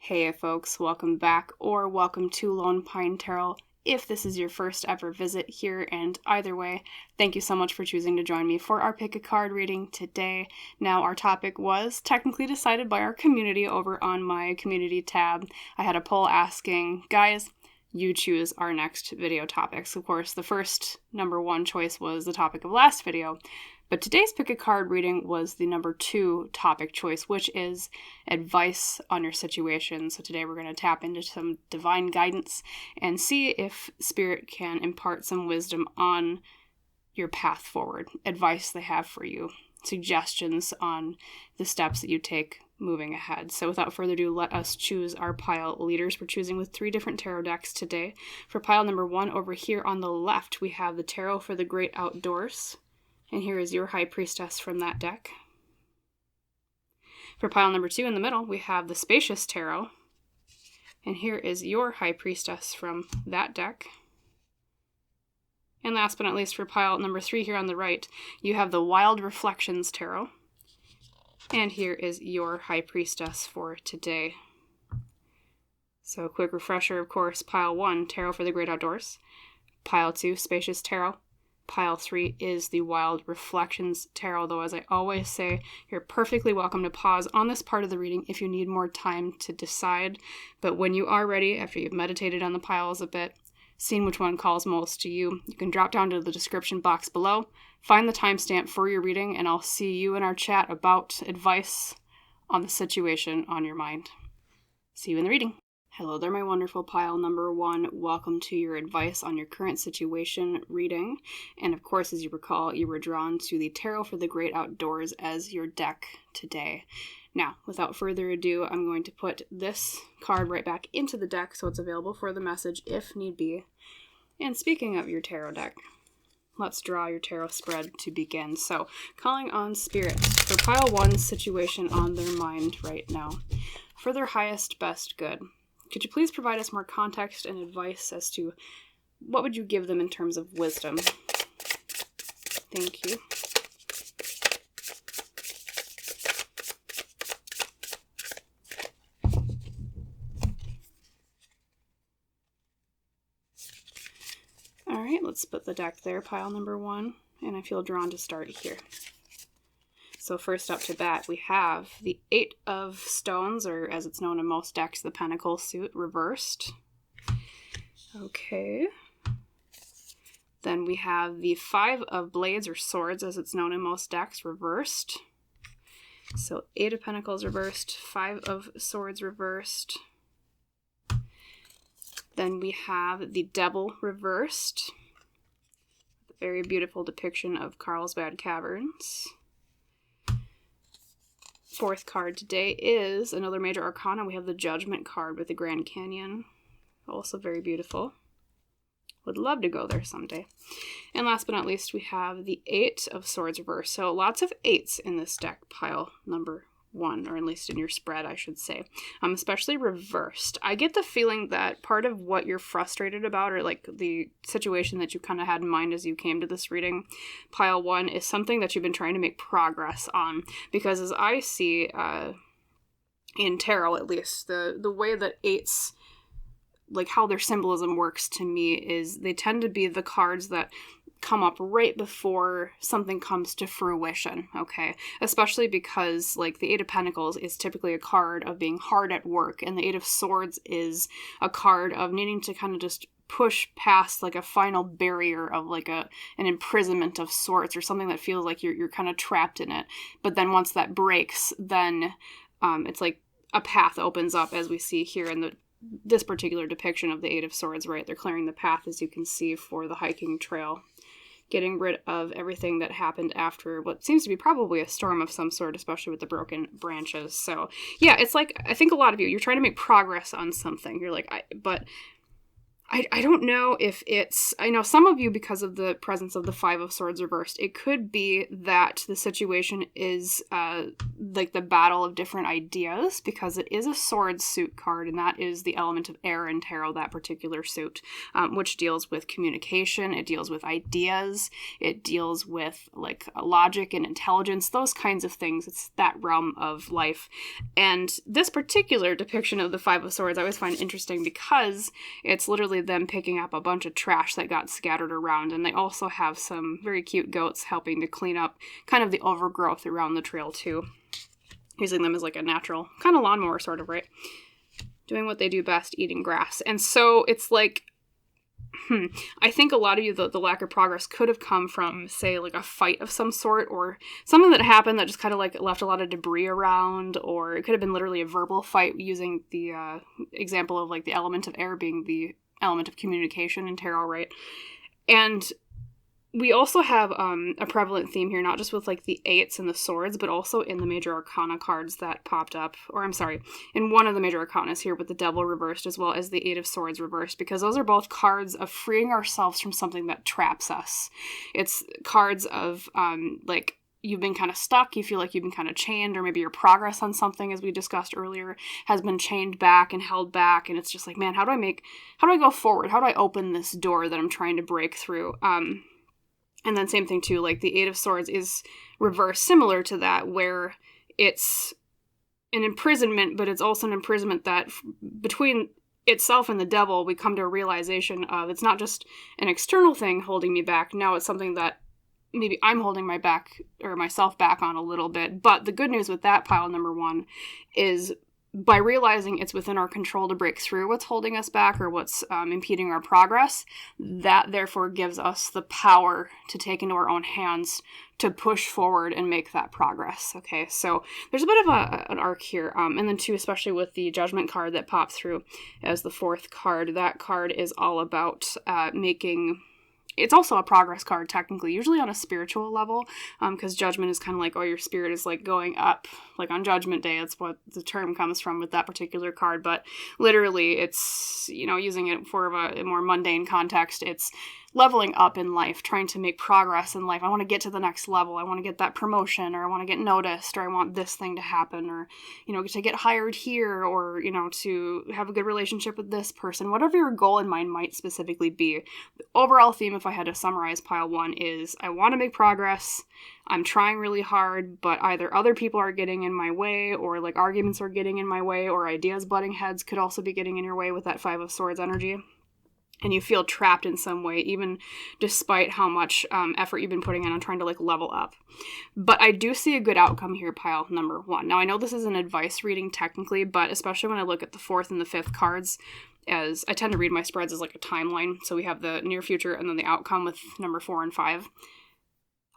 Hey folks, welcome back or welcome to Lone Pine Tarot if this is your first ever visit here, and either way, thank you so much for choosing to join me for our pick a card reading today. Now, our topic was technically decided by our community over on my community tab. I had a poll asking, guys, you choose our next video topics. Of course, the first number one choice was the topic of last video, but today's pick a card reading was the number 2 topic choice, which is advice on your situation. So today we're going to tap into some divine guidance and see if Spirit can impart some wisdom on your path forward, advice they have for you, suggestions on the steps that you take moving ahead. So without further ado, let us choose our pile leaders. We're choosing with 3 different tarot decks today. For pile number 1 over here on the left, we have the Tarot for the Great Outdoors. And here is your High Priestess from that deck. For pile number 2 in the middle, we have the Spacious Tarot. And here is your High Priestess from that deck. And last but not least, for pile number 3 here on the right, you have the Wild Reflections Tarot. And here is your High Priestess for today. So a quick refresher, of course, pile 1, Tarot for the Great Outdoors. Pile 2, Spacious Tarot. Pile 3 is the Wild Reflections Tarot, though as I always say, you're perfectly welcome to pause on this part of the reading if you need more time to decide. But when you are ready, after you've meditated on the piles a bit, seen which one calls most to you, you can drop down to the description box below, find the timestamp for your reading, and I'll see you in our chat about advice on the situation on your mind. See you in the reading. Hello there, my wonderful pile number 1. Welcome to your advice on your current situation reading. And of course, as you recall, you were drawn to the Tarot for the Great Outdoors as your deck today. Now, without further ado, I'm going to put this card right back into the deck so it's available for the message if need be. And speaking of your tarot deck, let's draw your tarot spread to begin. So, calling on spirits for pile 1's situation on their mind right now. For their highest, best good. Could you please provide us more context and advice as to what would you give them in terms of wisdom? Thank you. All right, let's put the deck there, pile number 1, and I feel drawn to start here. So first up to bat, we have the 8 of Stones, or as it's known in most decks, the Pentacle suit, reversed. Okay. Then we have the 5 of Blades, or Swords, as it's known in most decks, reversed. So 8 of Pentacles reversed, 5 of Swords reversed. Then we have the Devil reversed. A very beautiful depiction of Carlsbad Caverns. 4th card today is another major arcana. We have the Judgment card with the Grand Canyon. Also very beautiful. Would love to go there someday. And last but not least, we have the 8 of Swords reversed. So lots of 8s in this deck, pile number 1, or at least in your spread, I should say. Especially reversed. I get the feeling that part of what you're frustrated about, or like the situation that you kind of had in mind as you came to this reading, pile 1, is something that you've been trying to make progress on. Because as I see, in tarot at least, the way that 8s, like how their symbolism works to me, is they tend to be the cards that come up right before something comes to fruition, okay? Especially because, like, the 8 of Pentacles is typically a card of being hard at work, and the 8 of Swords is a card of needing to kind of just push past, like, a final barrier of, like, an imprisonment of sorts, or something that feels like you're kind of trapped in it. But then once that breaks, then it's like a path opens up, as we see here in this particular depiction of the 8 of Swords, right? They're clearing the path, as you can see, for the hiking trail. Getting rid of everything that happened after what seems to be probably a storm of some sort, especially with the broken branches. So, yeah, it's like, I think a lot of you, you're trying to make progress on something. You're like, but I don't know if it's, I know some of you, because of the presence of the Five of Swords reversed, it could be that the situation is like the battle of different ideas, because it is a Swords suit card, and that is the element of air in tarot, that particular suit, which deals with communication, it deals with ideas, it deals with like logic and intelligence, those kinds of things. It's that realm of life. And this particular depiction of the Five of Swords I always find interesting, because it's literally them picking up a bunch of trash that got scattered around, and they also have some very cute goats helping to clean up kind of the overgrowth around the trail too, using them as like a natural kind of lawnmower sort of, right? Doing what they do best, eating grass. And so it's like, I think a lot of you, the lack of progress could have come from, say, like a fight of some sort, or something that happened that just kind of like left a lot of debris around, or it could have been literally a verbal fight, using the example of like the element of air being the element of communication in tarot, right? And we also have a prevalent theme here, not just with like the eights and the swords, but also in the major arcana cards that popped up, or I'm sorry, in one of the major arcanas here with the devil reversed, as well as the eight of swords reversed, because those are both cards of freeing ourselves from something that traps us. It's cards of like, you've been kind of stuck, you feel like you've been kind of chained, or maybe your progress on something, as we discussed earlier, has been chained back and held back, and it's just like, man, how do I go forward? How do I open this door that I'm trying to break through? And then same thing too, like the Eight of Swords is reversed, similar to that, where it's an imprisonment, but it's also an imprisonment that between itself and the devil, we come to a realization of, it's not just an external thing holding me back, now it's something that maybe I'm holding my back or myself back on a little bit. But the good news with that pile number one is, by realizing it's within our control to break through what's holding us back or what's impeding our progress, that therefore gives us the power to take into our own hands to push forward and make that progress. Okay, so there's a bit of an arc here. And then too, especially with the Judgment card that popped through as the fourth card, that card is all about making... It's also a progress card, technically, usually on a spiritual level, because Judgment is kind of like, oh, your spirit is like going up, like on Judgment Day. That's what the term comes from with that particular card. But literally, it's, you know, using it for a more mundane context, it's leveling up in life, trying to make progress in life. I want to get to the next level. I want to get that promotion, or I want to get noticed, or I want this thing to happen, or, you know, to get hired here, or, you know, to have a good relationship with this person. Whatever your goal in mind might specifically be. The overall theme, if I had to summarize pile one, is I want to make progress. I'm trying really hard, but either other people are getting in my way, or like arguments are getting in my way, or ideas butting heads could also be getting in your way with that Five of Swords energy. And you feel trapped in some way, even despite how much effort you've been putting in on trying to like level up. But I do see a good outcome here, pile number one. Now, I know this is an advice reading technically, but especially when I look at the fourth and the fifth cards, as I tend to read my spreads as like a timeline. So we have the near future and then the outcome with number 4 and 5.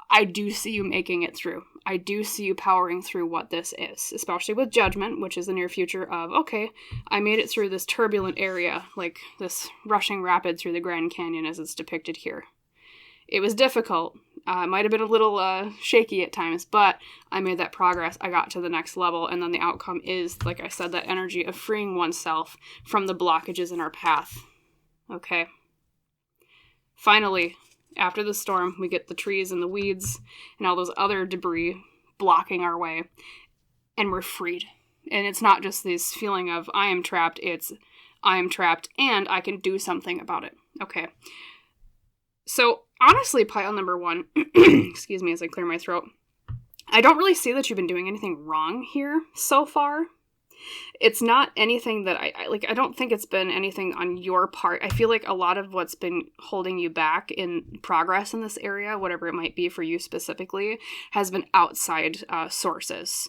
I do see you making it through. I do see you powering through what this is, especially with Judgment, which is the near future of, okay, I made it through this turbulent area, like this rushing rapid through the Grand Canyon as it's depicted here. It was difficult. It might have been a little shaky at times, but I made that progress. I got to the next level, and then the outcome is, like I said, that energy of freeing oneself from the blockages in our path. Okay. Finally, after the storm, we get the trees and the weeds and all those other debris blocking our way, and we're freed. And it's not just this feeling of I am trapped, it's I am trapped and I can do something about it. Okay. So honestly, pile number one, excuse me as I clear my throat, I don't really see that you've been doing anything wrong here so far. It's not anything that I don't think it's been anything on your part. I feel like a lot of what's been holding you back in progress in this area, whatever it might be for you specifically, has been outside sources,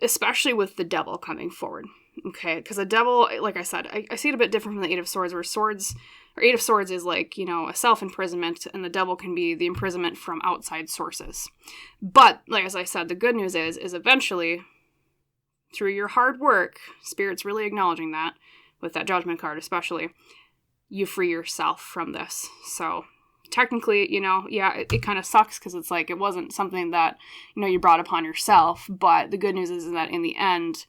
especially with the devil coming forward. Okay, because the devil, like I said, I see it a bit different from the Eight of Swords, where Eight of Swords is like, you know, a self-imprisonment, and the devil can be the imprisonment from outside sources. But, like as I said, the good news is eventually, through your hard work, Spirit's really acknowledging that, with that Judgment card especially, you free yourself from this. So, technically, you know, yeah, it kind of sucks, because it's like, it wasn't something that, you know, you brought upon yourself, but the good news is that in the end,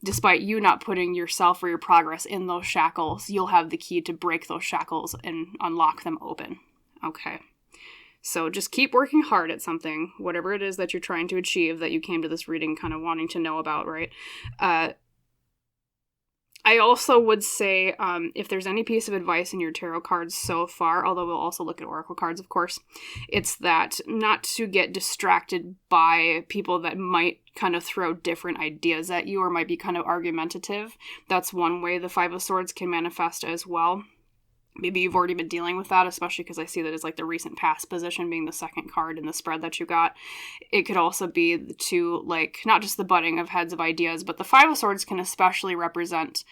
despite you not putting yourself or your progress in those shackles, you'll have the key to break those shackles and unlock them open. Okay. So just keep working hard at something, whatever it is that you're trying to achieve that you came to this reading kind of wanting to know about, right? I also would say, if there's any piece of advice in your tarot cards so far, although we'll also look at oracle cards, of course, it's that not to get distracted by people that might kind of throw different ideas at you or might be kind of argumentative. That's one way the Five of Swords can manifest as well. Maybe you've already been dealing with that, especially because I see that it's like the recent past position being the second card in the spread that you got. It could also be to, like, not just the butting of heads of ideas, but the Five of Swords can especially represent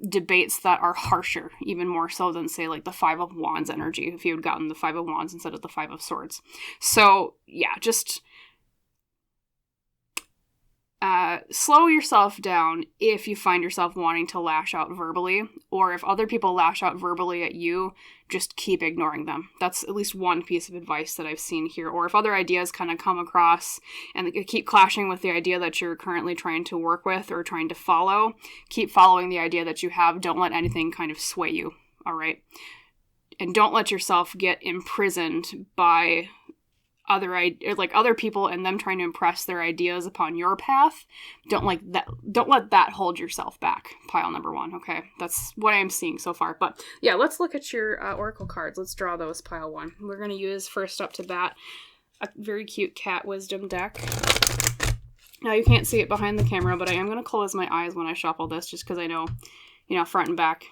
debates that are harsher, even more so than, say, like the Five of Wands energy, if you had gotten the Five of Wands instead of the Five of Swords. So, yeah, just slow yourself down if you find yourself wanting to lash out verbally, or if other people lash out verbally at you, just keep ignoring them. That's at least one piece of advice that I've seen here. Or if other ideas kind of come across and they keep clashing with the idea that you're currently trying to work with or trying to follow, keep following the idea that you have. Don't let anything kind of sway you, all right? And don't let yourself get imprisoned by other people and them trying to impress their ideas upon your path. Don't let that hold yourself back. Pile number 1. Okay, that's what I am seeing so far. But yeah, let's look at your oracle cards. Let's draw those. Pile 1. We're going to use first up to bat a very cute cat wisdom deck. Now you can't see it behind the camera, but I am going to close my eyes when I shuffle this, just because I know, front and back.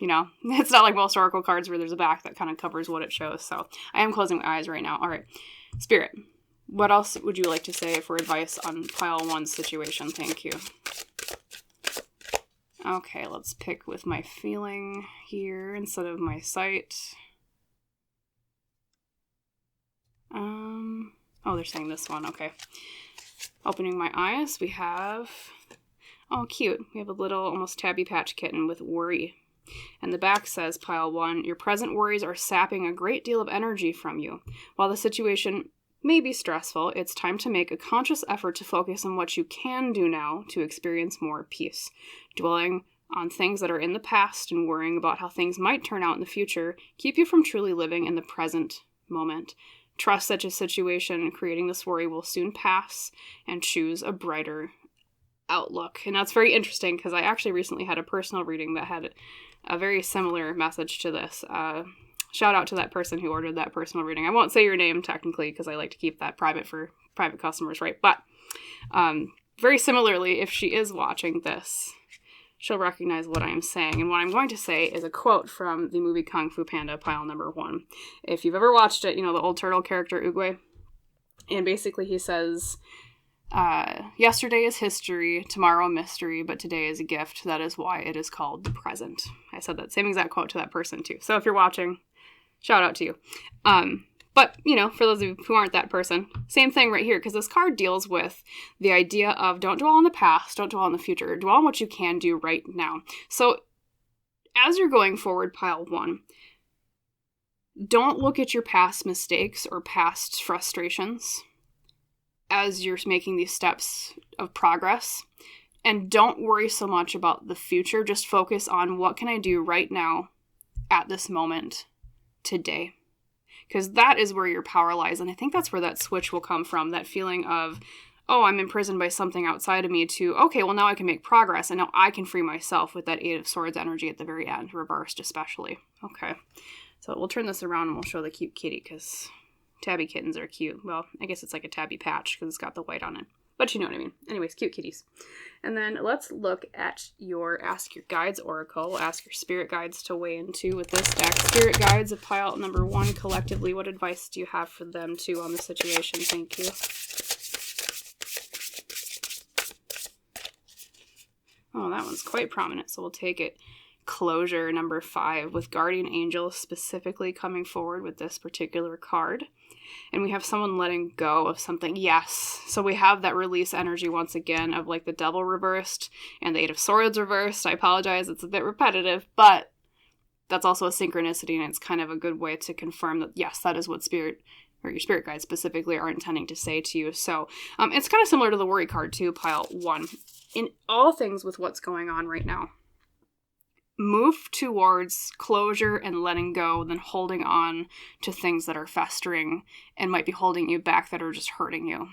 It's not like most oracle cards where there's a back that kind of covers what it shows. So I am closing my eyes right now. All right. Spirit, what else would you like to say for advice on pile 1's situation? Thank you. Okay, let's pick with my feeling here instead of my sight. They're saying this one. Okay. Opening my eyes, we have, oh, cute. We have a little almost tabby patch kitten with worry. And the back says, pile 1, your present worries are sapping a great deal of energy from you. While the situation may be stressful, it's time to make a conscious effort to focus on what you can do now to experience more peace. Dwelling on things that are in the past and worrying about how things might turn out in the future keep you from truly living in the present moment. Trust such a situation creating this worry will soon pass, and choose a brighter outlook. And that's very interesting because I actually recently had a personal reading that had a very similar message to this. Shout out to that person who ordered that personal reading. I won't say your name technically because I like to keep that private for private customers, right? But very similarly, if she is watching this, she'll recognize what I'm saying. And what I'm going to say is a quote from the movie Kung Fu Panda, pile number 1. If you've ever watched it, the old turtle character Oogway. And basically he says, yesterday is history, tomorrow a mystery, but today is a gift. That is why it is called the present. I said that same exact quote to that person too. So if you're watching, shout out to you. But, for those of you who aren't that person, same thing right here, because this card deals with the idea of don't dwell on the past, don't dwell on the future, dwell on what you can do right now. So as you're going forward, pile 1, don't look at your past mistakes or past frustrations as you're making these steps of progress. And don't worry so much about the future. Just focus on what can I do right now at this moment today. Because that is where your power lies. And I think that's where that switch will come from. That feeling of, oh, I'm imprisoned by something outside of me, to, okay, well, now I can make progress. And now I can free myself with that 8 of Swords energy at the very end, reversed especially. Okay. So we'll turn this around and we'll show the cute kitty, because tabby kittens are cute. Well, I guess it's like a tabby patch because it's got the white on it. But you know what I mean. Anyways, cute kitties. And then let's look at your Ask Your Guides Oracle. We'll ask your spirit guides to weigh in too with this deck. Spirit guides of pile number 1 collectively. What advice do you have for them too on the situation? Thank you. Oh, that one's quite prominent, so we'll take it. Closure number 5, with guardian angels specifically coming forward with this particular card. And we have someone letting go of something. Yes. So we have that release energy once again of like the Devil reversed and the 8 of Swords reversed. I apologize, it's a bit repetitive, but that's also a synchronicity, and it's kind of a good way to confirm that, yes, that is what Spirit or your spirit guides specifically are intending to say to you. So it's kind of similar to the worry card too, pile 1. In all things with what's going on right now, move towards closure and letting go than holding on to things that are festering and might be holding you back that are just hurting you.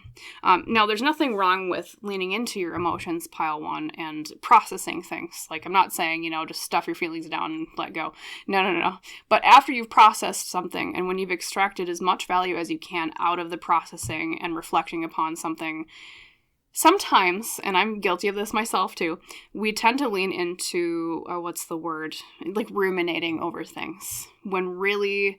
Now, there's nothing wrong with leaning into your emotions, pile 1, and processing things. Like, I'm not saying, just stuff your feelings down and let go. No. But after you've processed something and when you've extracted as much value as you can out of the processing and reflecting upon something, sometimes, and I'm guilty of this myself too, we tend to lean into, like ruminating over things. When really,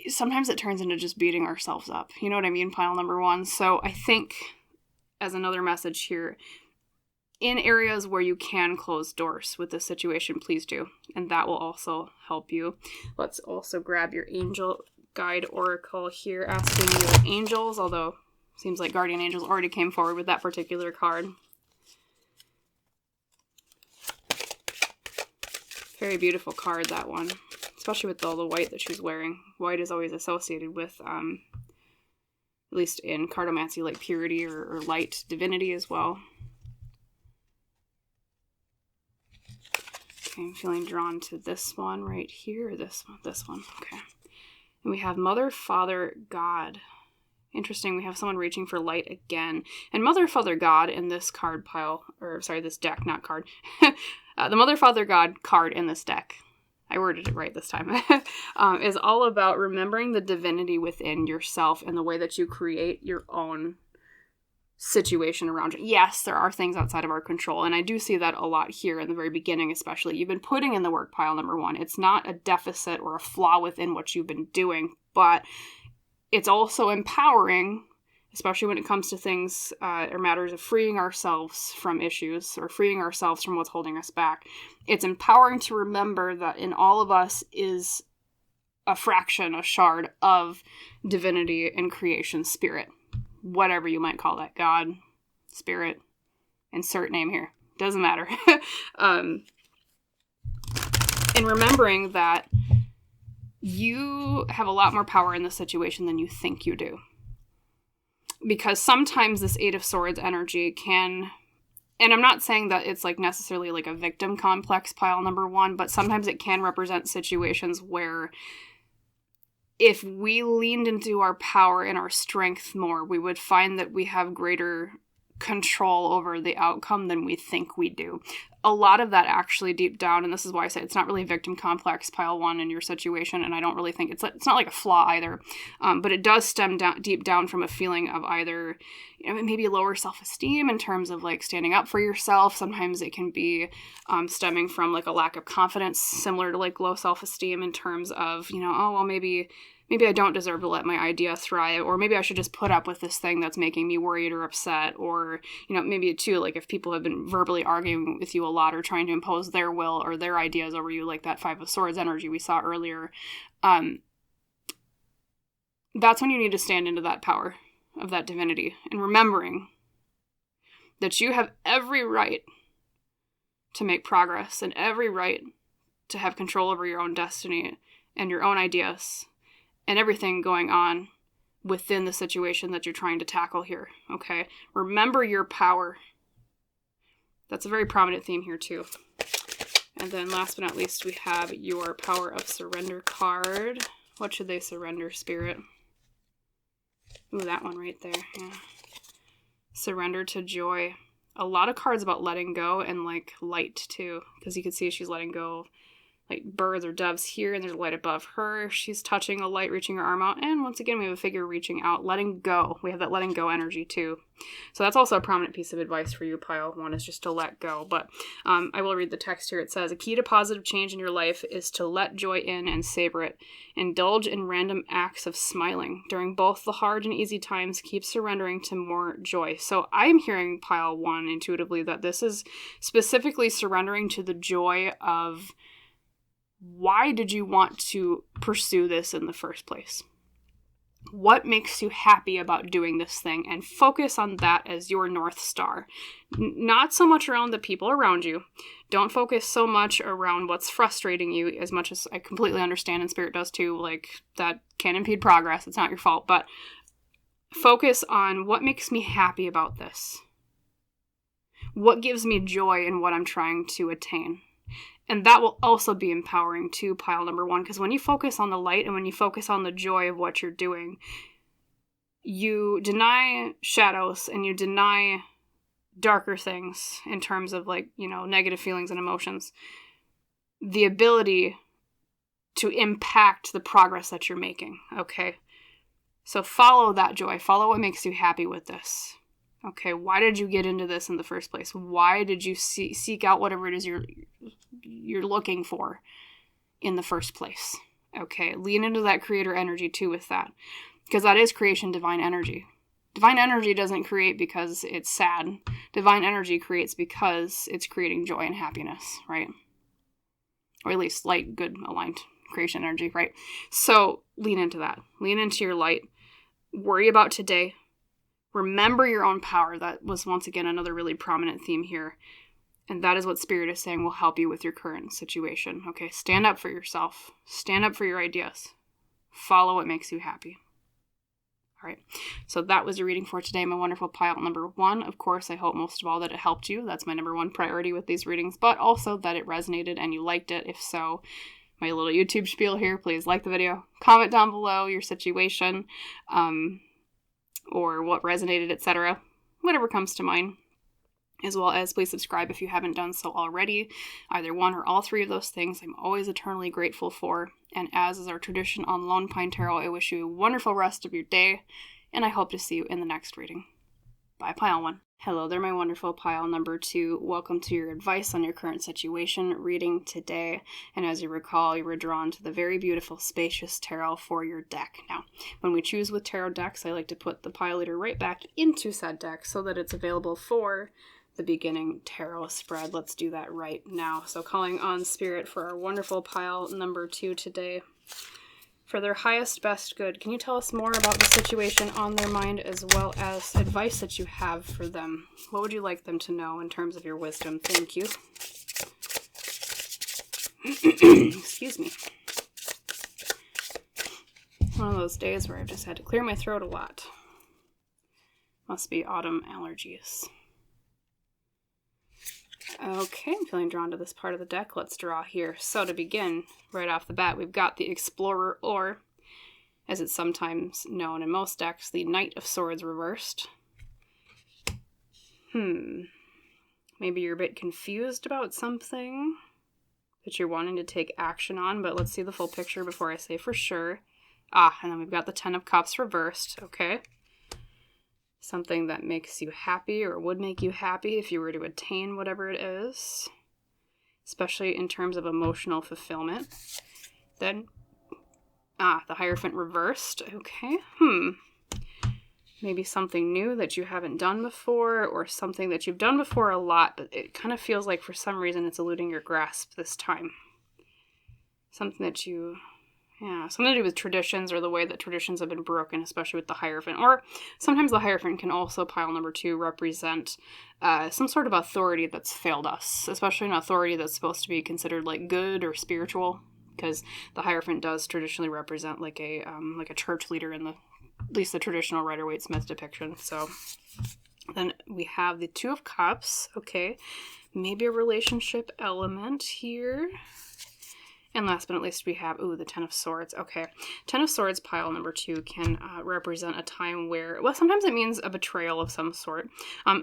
sometimes it turns into just beating ourselves up. You know what I mean, pile number 1? So I think, as another message here, in areas where you can close doors with this situation, please do. And that will also help you. Let's also grab your angel guide oracle here, asking your angels, although seems like guardian angels already came forward with that particular card. Very beautiful card, that one. Especially with all the white that she's wearing. White is always associated with, at least in cartomancy, like purity or light divinity as well. Okay, I'm feeling drawn to this one right here, or this one? This one, okay. And we have Mother, Father, God. Interesting, we have someone reaching for light again. And Mother, Father, God in this card pile, this deck, not card. The Mother, Father, God card in this deck, I worded it right this time, is all about remembering the divinity within yourself and the way that you create your own situation around you. Yes, there are things outside of our control, and I do see that a lot here in the very beginning especially. You've been putting in the work, pile number 1. It's not a deficit or a flaw within what you've been doing, but it's also empowering, especially when it comes to things or matters of freeing ourselves from issues or freeing ourselves from what's holding us back. It's empowering to remember that in all of us is a fraction, a shard of divinity and creation spirit. Whatever you might call that. God, spirit, insert name here. Doesn't matter. And remembering that you have a lot more power in this situation than you think you do. Because sometimes this 8 of Swords energy can, and I'm not saying that it's like necessarily like a victim complex, pile number 1, but sometimes it can represent situations where if we leaned into our power and our strength more, we would find that we have greater control over the outcome than we think we do. A lot of that actually deep down, and this is why I say it's not really victim complex, pile 1 in your situation, and I don't really think it's not like a flaw either, but it does stem down deep down from a feeling of either maybe lower self-esteem in terms of like standing up for yourself. Sometimes it can be stemming from like a lack of confidence, similar to like low self-esteem in terms of, maybe I don't deserve to let my idea thrive, or maybe I should just put up with this thing that's making me worried or upset, or, maybe too, like if people have been verbally arguing with you a lot or trying to impose their will or their ideas over you, like that 5 of Swords energy we saw earlier, that's when you need to stand into that power of that divinity and remembering that you have every right to make progress and every right to have control over your own destiny and your own ideas and everything going on within the situation that you're trying to tackle here, okay? Remember your power. That's a very prominent theme here, too. And then last but not least, we have your Power of Surrender card. What should they surrender, Spirit? Ooh, that one right there, yeah. Surrender to joy. A lot of cards about letting go and, like, light, too. Because you can see she's letting go like birds or doves here, and there's a light above her. She's touching a light, reaching her arm out, and once again we have a figure reaching out, letting go. We have that letting go energy too. So that's also a prominent piece of advice for you, pile 1, is just to let go. But I will read the text here. It says, a key to positive change in your life is to let joy in and savor it. Indulge in random acts of smiling. During both the hard and easy times, keep surrendering to more joy. So I'm hearing, pile 1, intuitively that this is specifically surrendering to the joy of why did you want to pursue this in the first place? What makes you happy about doing this thing? And focus on that as your North Star. Not so much around the people around you. Don't focus so much around what's frustrating you, as much as I completely understand and Spirit does too. Like, that can impede progress. It's not your fault. But focus on what makes me happy about this. What gives me joy in what I'm trying to attain. And that will also be empowering to pile number 1, because when you focus on the light and when you focus on the joy of what you're doing, you deny shadows and you deny darker things in terms of, like, you know, negative feelings and emotions. The ability to impact the progress that you're making, okay? So follow that joy. Follow what makes you happy with this. Okay, why did you get into this in the first place? Why did you seek out whatever it is you're looking for in the first place? Okay, lean into that creator energy too with that. Because that is creation, divine energy. Divine energy doesn't create because it's sad. Divine energy creates because it's creating joy and happiness, right? Or at least light, good, aligned creation energy, right? So lean into that. Lean into your light. Worry about today. Remember your own power. That was, once again, another really prominent theme here. And that is what Spirit is saying will help you with your current situation. Okay, stand up for yourself. Stand up for your ideas. Follow what makes you happy. All right, so that was your reading for today, my wonderful pile number 1. Of course, I hope most of all that it helped you. That's my number 1 priority with these readings, but also that it resonated and you liked it. If so, my little YouTube spiel here, please like the video, comment down below your situation, or what resonated, etc. Whatever comes to mind. As well as please subscribe if you haven't done so already. Either one or all 3 of those things I'm always eternally grateful for. And as is our tradition on Lone Pine Tarot, I wish you a wonderful rest of your day, and I hope to see you in the next reading. Bye, Pile 1. Hello there, my wonderful pile number 2. Welcome to your advice on your current situation reading today. And as you recall, you were drawn to the very beautiful Spacious Tarot for your deck. Now, when we choose with tarot decks, I like to put the pile leader right back into said deck so that it's available for the beginning tarot spread. Let's do that right now. So calling on Spirit for our wonderful pile number 2 today. For their highest best good, can you tell us more about the situation on their mind, as well as advice that you have for them? What would you like them to know in terms of your wisdom? Thank you. Excuse me. One of those days where I've just had to clear my throat a lot. Must be autumn allergies. Okay, I'm feeling drawn to this part of the deck. Let's draw here. So to begin, right off the bat, we've got the Explorer, or, as it's sometimes known in most decks, the Knight of Swords reversed. Maybe you're a bit confused about something that you're wanting to take action on, but let's see the full picture before I say for sure. And then we've got the Ten of Cups reversed, okay? Something that makes you happy or would make you happy if you were to attain whatever it is, especially in terms of emotional fulfillment. Then, the Hierophant reversed, okay. Maybe something new that you haven't done before, or something that you've done before a lot, but it kind of feels like for some reason it's eluding your grasp this time. Something that you... something to do with traditions, or the way that traditions have been broken, especially with the Hierophant. Or sometimes the Hierophant can also, pile number 2, represent some sort of authority that's failed us, especially an authority that's supposed to be considered like good or spiritual, because the Hierophant does traditionally represent like a church leader in at least the traditional Rider-Waite-Smith depiction. So then we have the Two of Cups, okay, maybe a relationship element here. And last but not least, we have, the Ten of Swords. Okay, Ten of Swords, pile number 2, can represent a time where, well, sometimes it means a betrayal of some sort.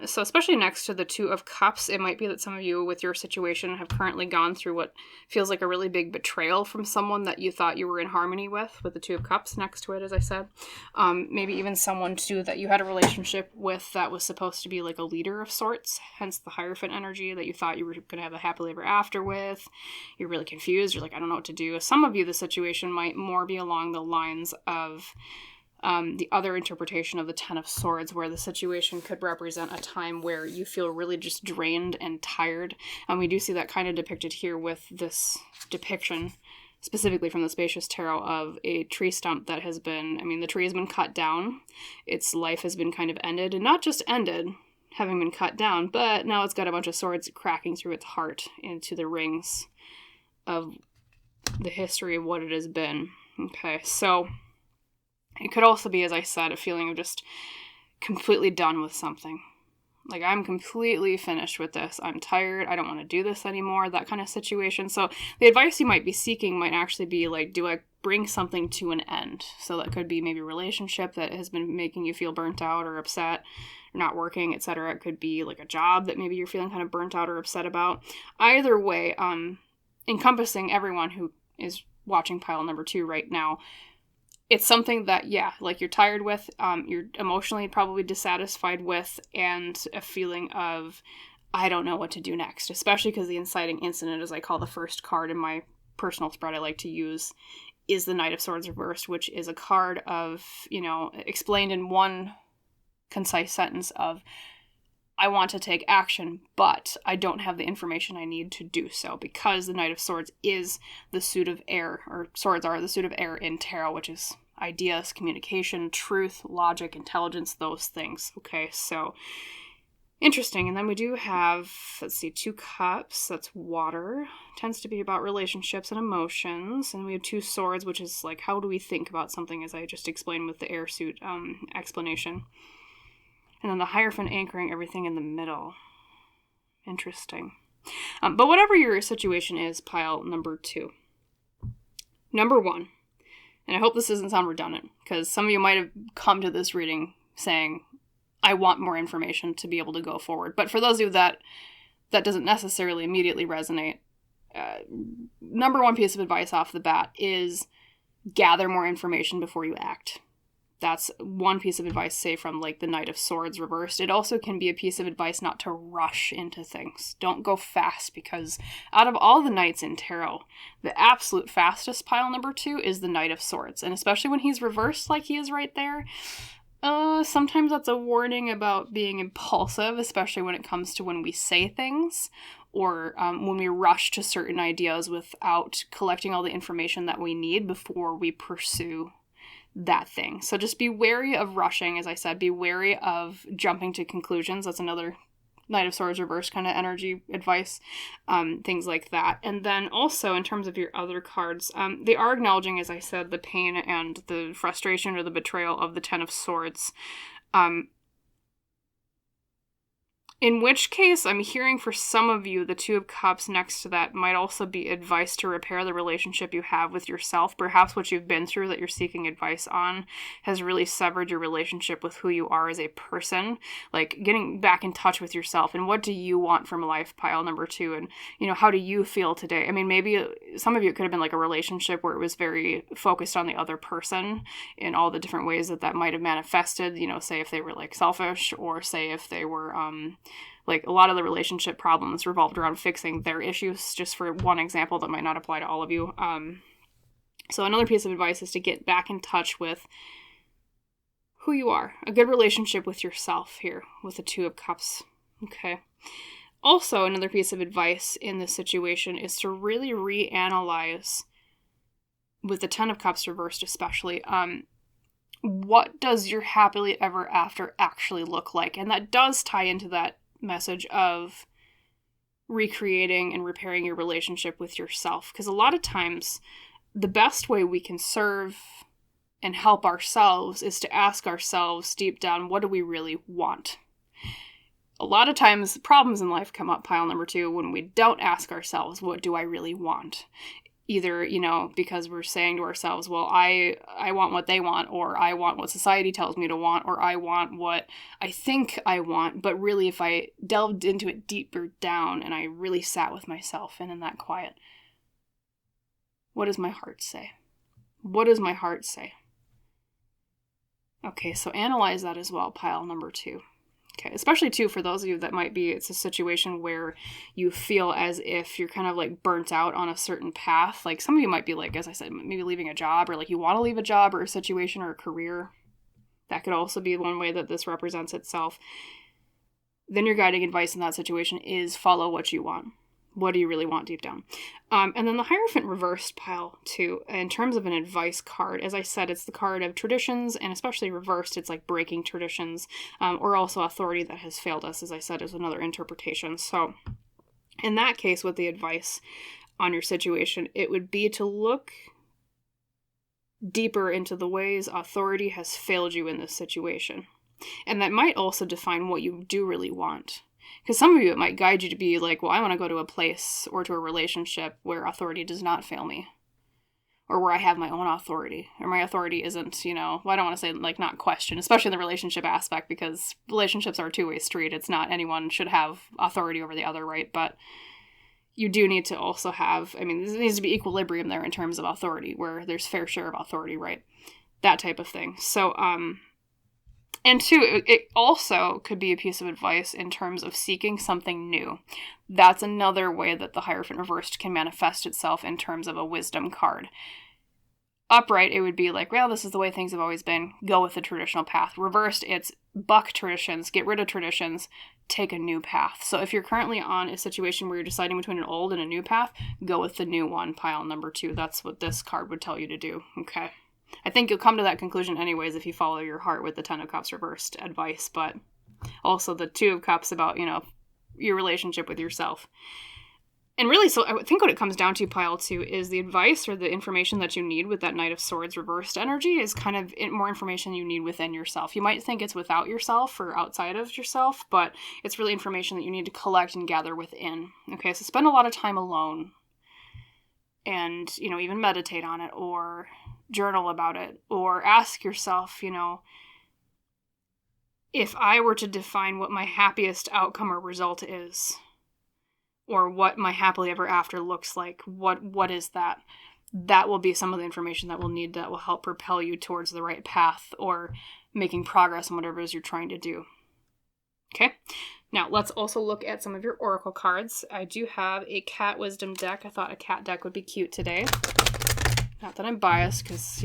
So especially next to the Two of Cups, it might be that some of you with your situation have currently gone through what feels like a really big betrayal from someone that you thought you were in harmony with the Two of Cups next to it, as I said. Maybe even someone, too, that you had a relationship with that was supposed to be like a leader of sorts, hence the Hierophant energy, that you thought you were going to have a happily ever after with. You're really confused. You're like, I don't know what to do. Some of you, the situation might more be along the lines of the other interpretation of the Ten of Swords, where the situation could represent a time where you feel really just drained and tired. And we do see that kind of depicted here with this depiction specifically from the Spacious Tarot, of a tree stump that has been, the tree has been cut down. Its life has been kind of ended, and not just ended, having been cut down, but now it's got a bunch of swords cracking through its heart into the rings of the history of what it has been. Okay, so it could also be, as I said, a feeling of just completely done with something. Like, I'm completely finished with this. I'm tired. I don't want to do this anymore. That kind of situation. So the advice you might be seeking might actually be like, do I bring something to an end? So that could be maybe a relationship that has been making you feel burnt out or upset, or not working, etc. It could be like a job that maybe you're feeling kind of burnt out or upset about. Either way, encompassing everyone who is watching pile number 2 right now, it's something that, yeah, like you're tired with, you're emotionally probably dissatisfied with, and a feeling of, I don't know what to do next, especially because the inciting incident, as I call the first card in my personal spread I like to use, is the Knight of Swords reversed, which is a card of, explained in one concise sentence of, I want to take action, but I don't have the information I need to do so, because the Knight of Swords is the suit of air, or swords are the suit of air in tarot, which is ideas, communication, truth, logic, intelligence, those things. Okay, so interesting. And then we do have, 2 cups. That's water. Tends to be about relationships and emotions. And we have 2 swords, which is like, how do we think about something, as I just explained with the air suit explanation. And then the Hierophant anchoring everything in the middle. Interesting. But whatever your situation is, pile number 2. Number 1, and I hope this doesn't sound redundant, because some of you might have come to this reading saying, I want more information to be able to go forward. But for those of you that doesn't necessarily immediately resonate, number 1 piece of advice off the bat is gather more information before you act. That's one piece of advice, say, from like the Knight of Swords reversed. It also can be a piece of advice not to rush into things. Don't go fast, because out of all the knights in tarot, the absolute fastest pile number 2 is the Knight of Swords. And especially when he's reversed like he is right there, sometimes that's a warning about being impulsive, especially when it comes to when we say things, or when we rush to certain ideas without collecting all the information that we need before we pursue that thing. So just be wary of rushing, as I said. Be wary of jumping to conclusions. That's another Knight of Swords reverse kind of energy advice. Things like that. And then also, in terms of your other cards, they are acknowledging, as I said, the pain and the frustration or the betrayal of the Ten of Swords. In which case, I'm hearing for some of you, the Two of Cups next to that might also be advice to repair the relationship you have with yourself. Perhaps what you've been through that you're seeking advice on has really severed your relationship with who you are as a person. Like, getting back in touch with yourself, and what do you want from life, pile number 2, and, how do you feel today? I mean, maybe some of you, it could have been like a relationship where it was very focused on the other person in all the different ways that might have manifested, say if they were like selfish, or say if they were, like, a lot of the relationship problems revolved around fixing their issues, just for one example that might not apply to all of you. So another piece of advice is to get back in touch with who you are. A good relationship with yourself here, with the Two of Cups. Okay. Also, another piece of advice in this situation is to really reanalyze, with the Ten of Cups reversed especially, what does your happily ever after actually look like? And that does tie into that message of recreating and repairing your relationship with yourself. Because a lot of times, the best way we can serve and help ourselves is to ask ourselves deep down, what do we really want? A lot of times, problems in life come up, pile number 2, when we don't ask ourselves, what do I really want? Either, because we're saying to ourselves, well, I want what they want, or I want what society tells me to want, or I want what I think I want. But really, if I delved into it deeper down and I really sat with myself and in that quiet, what does my heart say? What does my heart say? Okay, so analyze that as well, pile number 2. Okay, especially too for those of you that it's a situation where you feel as if you're kind of like burnt out on a certain path. Like, some of you might be like, as I said, maybe leaving a job, or like you want to leave a job or a situation or a career. That could also be one way that this represents itself. Then your guiding advice in that situation is follow what you want. What do you really want deep down? And then the Hierophant reversed pile 2, in terms of an advice card, as I said, it's the card of traditions, and especially reversed, it's like breaking traditions, or also authority that has failed us, as I said, is another interpretation. So in that case, with the advice on your situation, it would be to look deeper into the ways authority has failed you in this situation. And that might also define what you do really want. Because some of you, it might guide you to be like, well, I want to go to a place or to a relationship where authority does not fail me. Or where I have my own authority. Or my authority isn't, well, I don't want to say, like, not questioned, especially in the relationship aspect, because relationships are a two-way street. It's not anyone should have authority over the other, right? But you do need to also have, there needs to be equilibrium there in terms of authority, where there's fair share of authority, right? That type of thing. So, and two, it also could be a piece of advice in terms of seeking something new. That's another way that the Hierophant reversed can manifest itself in terms of a wisdom card. Upright, it would be like, well, this is the way things have always been. Go with the traditional path. Reversed, it's buck traditions, get rid of traditions, take a new path. So if you're currently on a situation where you're deciding between an old and a new path, go with the new one, pile number 2. That's what this card would tell you to do, okay? I think you'll come to that conclusion anyways if you follow your heart with the 10 of Cups reversed advice, but also the 2 of Cups about, your relationship with yourself. And really, so I think what it comes down to, pile 2, is the advice or the information that you need with that Knight of Swords reversed energy is kind of more information you need within yourself. You might think it's without yourself or outside of yourself, but it's really information that you need to collect and gather within. Okay, so spend a lot of time alone and, even meditate on it or journal about it, or ask yourself, if I were to define what my happiest outcome or result is, or what my happily ever after looks like, what is that? That will be some of the information that we'll need that will help propel you towards the right path or making progress in whatever it is you're trying to do. Okay? Now, let's also look at some of your oracle cards. I do have a cat wisdom deck. I thought a cat deck would be cute today. Not that I'm biased, because,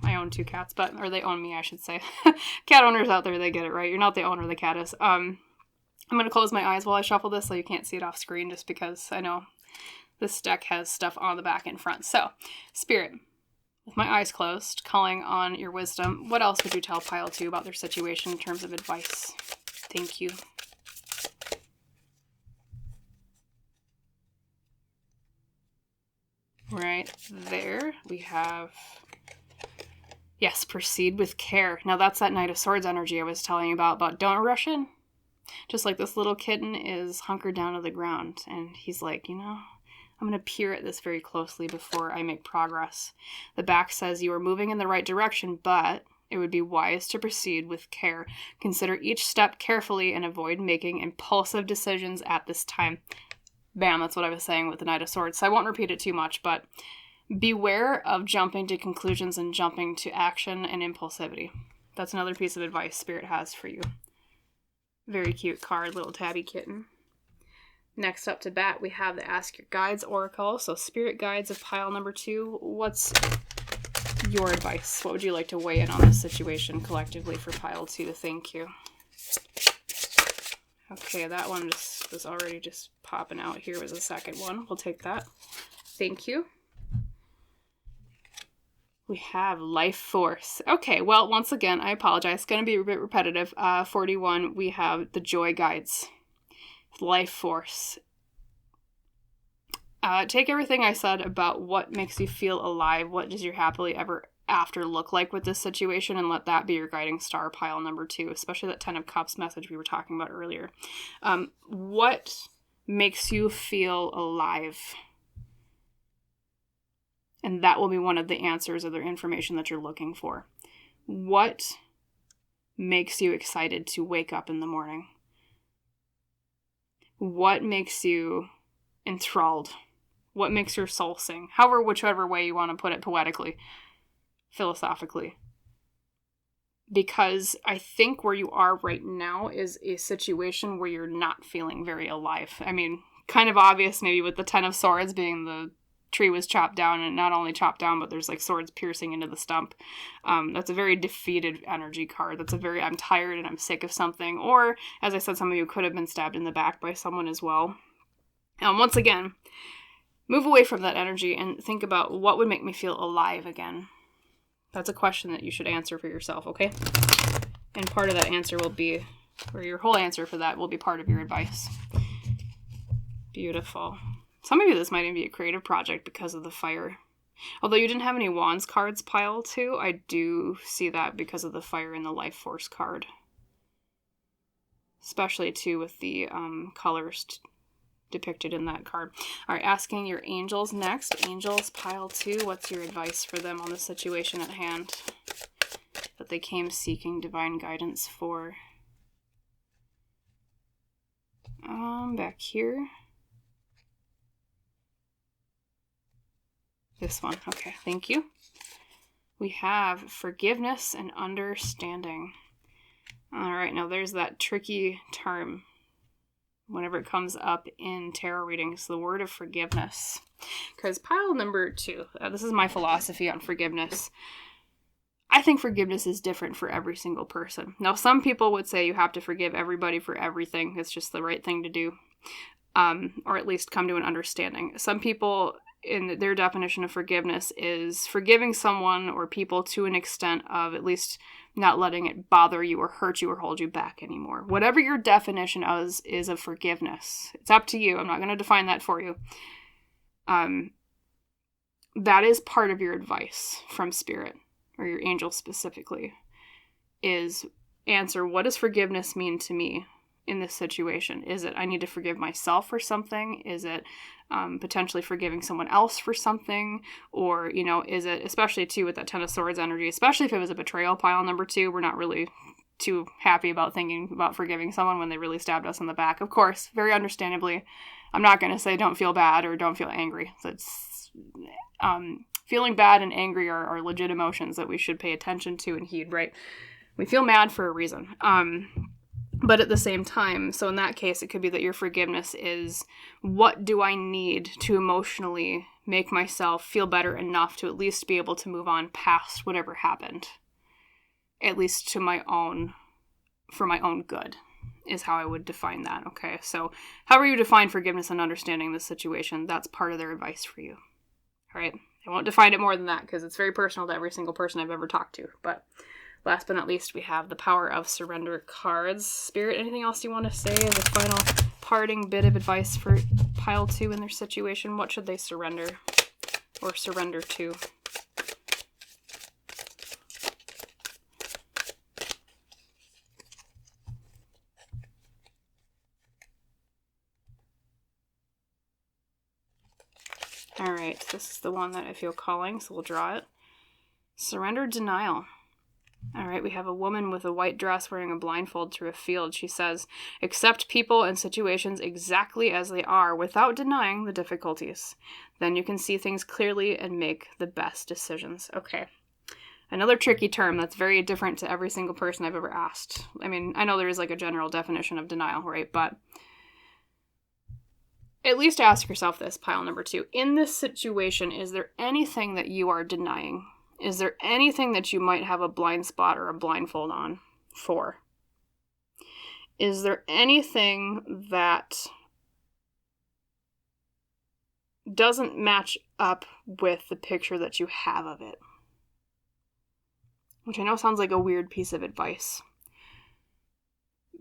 I own 2 cats, or they own me, I should say. Cat owners out there, they get it, right? You're not the owner, the cat is. I'm going to close my eyes while I shuffle this so you can't see it off screen, just because I know this deck has stuff on the back and front. So, Spirit, with my eyes closed, calling on your wisdom, what else would you tell pile 2 about their situation in terms of advice? Thank you. Right there, we have, yes, proceed with care. Now that's that Knight of Swords energy I was telling you about don't rush in. Just like this little kitten is hunkered down to the ground, and he's like, I'm going to peer at this very closely before I make progress. The back says you are moving in the right direction, but it would be wise to proceed with care. Consider each step carefully and avoid making impulsive decisions at this time. Bam, that's what I was saying with the Knight of Swords. So I won't repeat it too much, but beware of jumping to conclusions and jumping to action and impulsivity. That's another piece of advice Spirit has for you. Very cute card, little tabby kitten. Next up to bat, we have the Ask Your Guides Oracle. So Spirit Guides of pile number 2. What's your advice? What would you like to weigh in on this situation collectively for pile 2? Thank you. Okay, that one just was already just popping out. Here was a second one. We'll take that. Thank you. We have Life Force. Okay, well, once again, I apologize. It's going to be a bit repetitive. 41, we have the Joy Guides. Life Force. Take everything I said about what makes you feel alive, what does your happily ever after look like with this situation, and let that be your guiding star, pile number 2, especially that 10 of Cups message we were talking about earlier. What makes you feel alive? And that will be one of the answers or the information that you're looking for. What makes you excited to wake up in the morning? What makes you enthralled? What makes your soul sing? However, whichever way you want to put it poetically, philosophically. Because I think where you are right now is a situation where you're not feeling very alive. Kind of obvious maybe with the 10 of Swords being the tree was chopped down, and not only chopped down, but there's like swords piercing into the stump. That's a very defeated energy card. That's a very, I'm tired and I'm sick of something. Or, as I said, some of you could have been stabbed in the back by someone as well. Once again, move away from that energy and think about what would make me feel alive again. That's a question that you should answer for yourself, okay? And part of that answer will be, or your whole answer for that will be part of your advice. Beautiful. Some of you, this might even be a creative project because of the fire. Although you didn't have any Wands cards piled too, I do see that because of the fire and the life force card. Especially too with the colors depicted in that card. All right, asking your angels next. Angels, pile 2. What's your advice for them on the situation at hand that they came seeking divine guidance for? Back here. This one. Okay, thank you. We have forgiveness and understanding. All right, now there's that tricky term whenever it comes up in tarot readings, the word of forgiveness. Because pile number 2, this is my philosophy on forgiveness. I think forgiveness is different for every single person. Now, some people would say you have to forgive everybody for everything. It's just the right thing to do. Or at least come to an understanding. Some people, in their definition of forgiveness, is forgiving someone or people to an extent of at least not letting it bother you or hurt you or hold you back anymore. Whatever your definition is of forgiveness, it's up to you. I'm not going to define that for you. That is part of your advice from Spirit, or your angel specifically, is answer, what does forgiveness mean to me in this situation? Is it I need to forgive myself for something? Is it potentially forgiving someone else for something? Or, is it, especially too with that Ten of Swords energy, especially if it was a betrayal, pile number 2, we're not really too happy about thinking about forgiving someone when they really stabbed us in the back. Of course, very understandably, I'm not going to say don't feel bad or don't feel angry. That's feeling bad and angry are legit emotions that we should pay attention to and heed, right? We feel mad for a reason. But at the same time, so in that case, it could be that your forgiveness is, what do I need to emotionally make myself feel better enough to at least be able to move on past whatever happened? At least for my own good is how I would define that, okay? So however you define forgiveness and understanding the situation, that's part of their advice for you, all right? I won't define it more than that because it's very personal to every single person I've ever talked to, but last but not least, we have the Power of Surrender cards. Spirit, anything else you want to say as a final parting bit of advice for pile 2 in their situation? What should they surrender or surrender to? All right, this is the one that I feel calling, so we'll draw it. Surrender, denial. All right, we have a woman with a white dress wearing a blindfold through a field. She says, accept people and situations exactly as they are without denying the difficulties. Then you can see things clearly and make the best decisions. Okay. Another tricky term that's very different to every single person I've ever asked. I mean, I know there is like a general definition of denial, right? But at least ask yourself this, pile number 2. In this situation, is there anything that you are denying? Is there anything that you might have a blind spot or a blindfold on for? Is there anything that doesn't match up with the picture that you have of it? Which I know sounds like a weird piece of advice.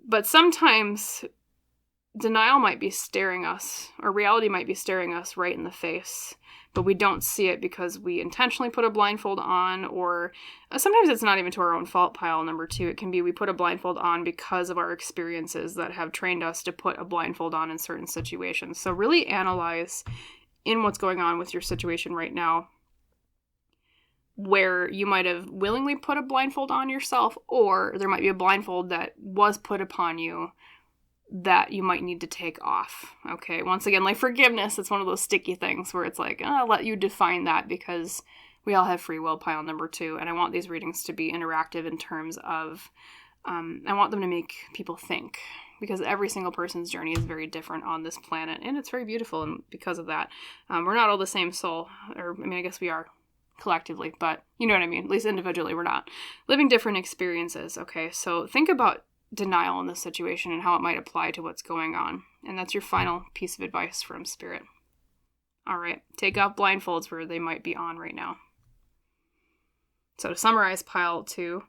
But sometimes denial might be staring us, or reality might be staring us right in the face, but we don't see it because we intentionally put a blindfold on, or sometimes it's not even to our own fault, pile number 2. It can be we put a blindfold on because of our experiences that have trained us to put a blindfold on in certain situations. So really analyze in what's going on with your situation right now, where you might have willingly put a blindfold on yourself, or there might be a blindfold that was put upon you that you might need to take off. Okay, once again, like forgiveness, it's one of those sticky things where it's like, I'll let you define that because we all have free will, pile number 2, and I want these readings to be interactive in terms of, I want them to make people think, because every single person's journey is very different on this planet, and it's very beautiful, and because of that, we're not all the same soul, or, I mean, I guess we are collectively, but you know what I mean, at least individually we're not. Living different experiences, okay, so think about denial in this situation and how it might apply to what's going on. And that's your final piece of advice from Spirit. All right, take off blindfolds where they might be on right now. So to summarize pile 2,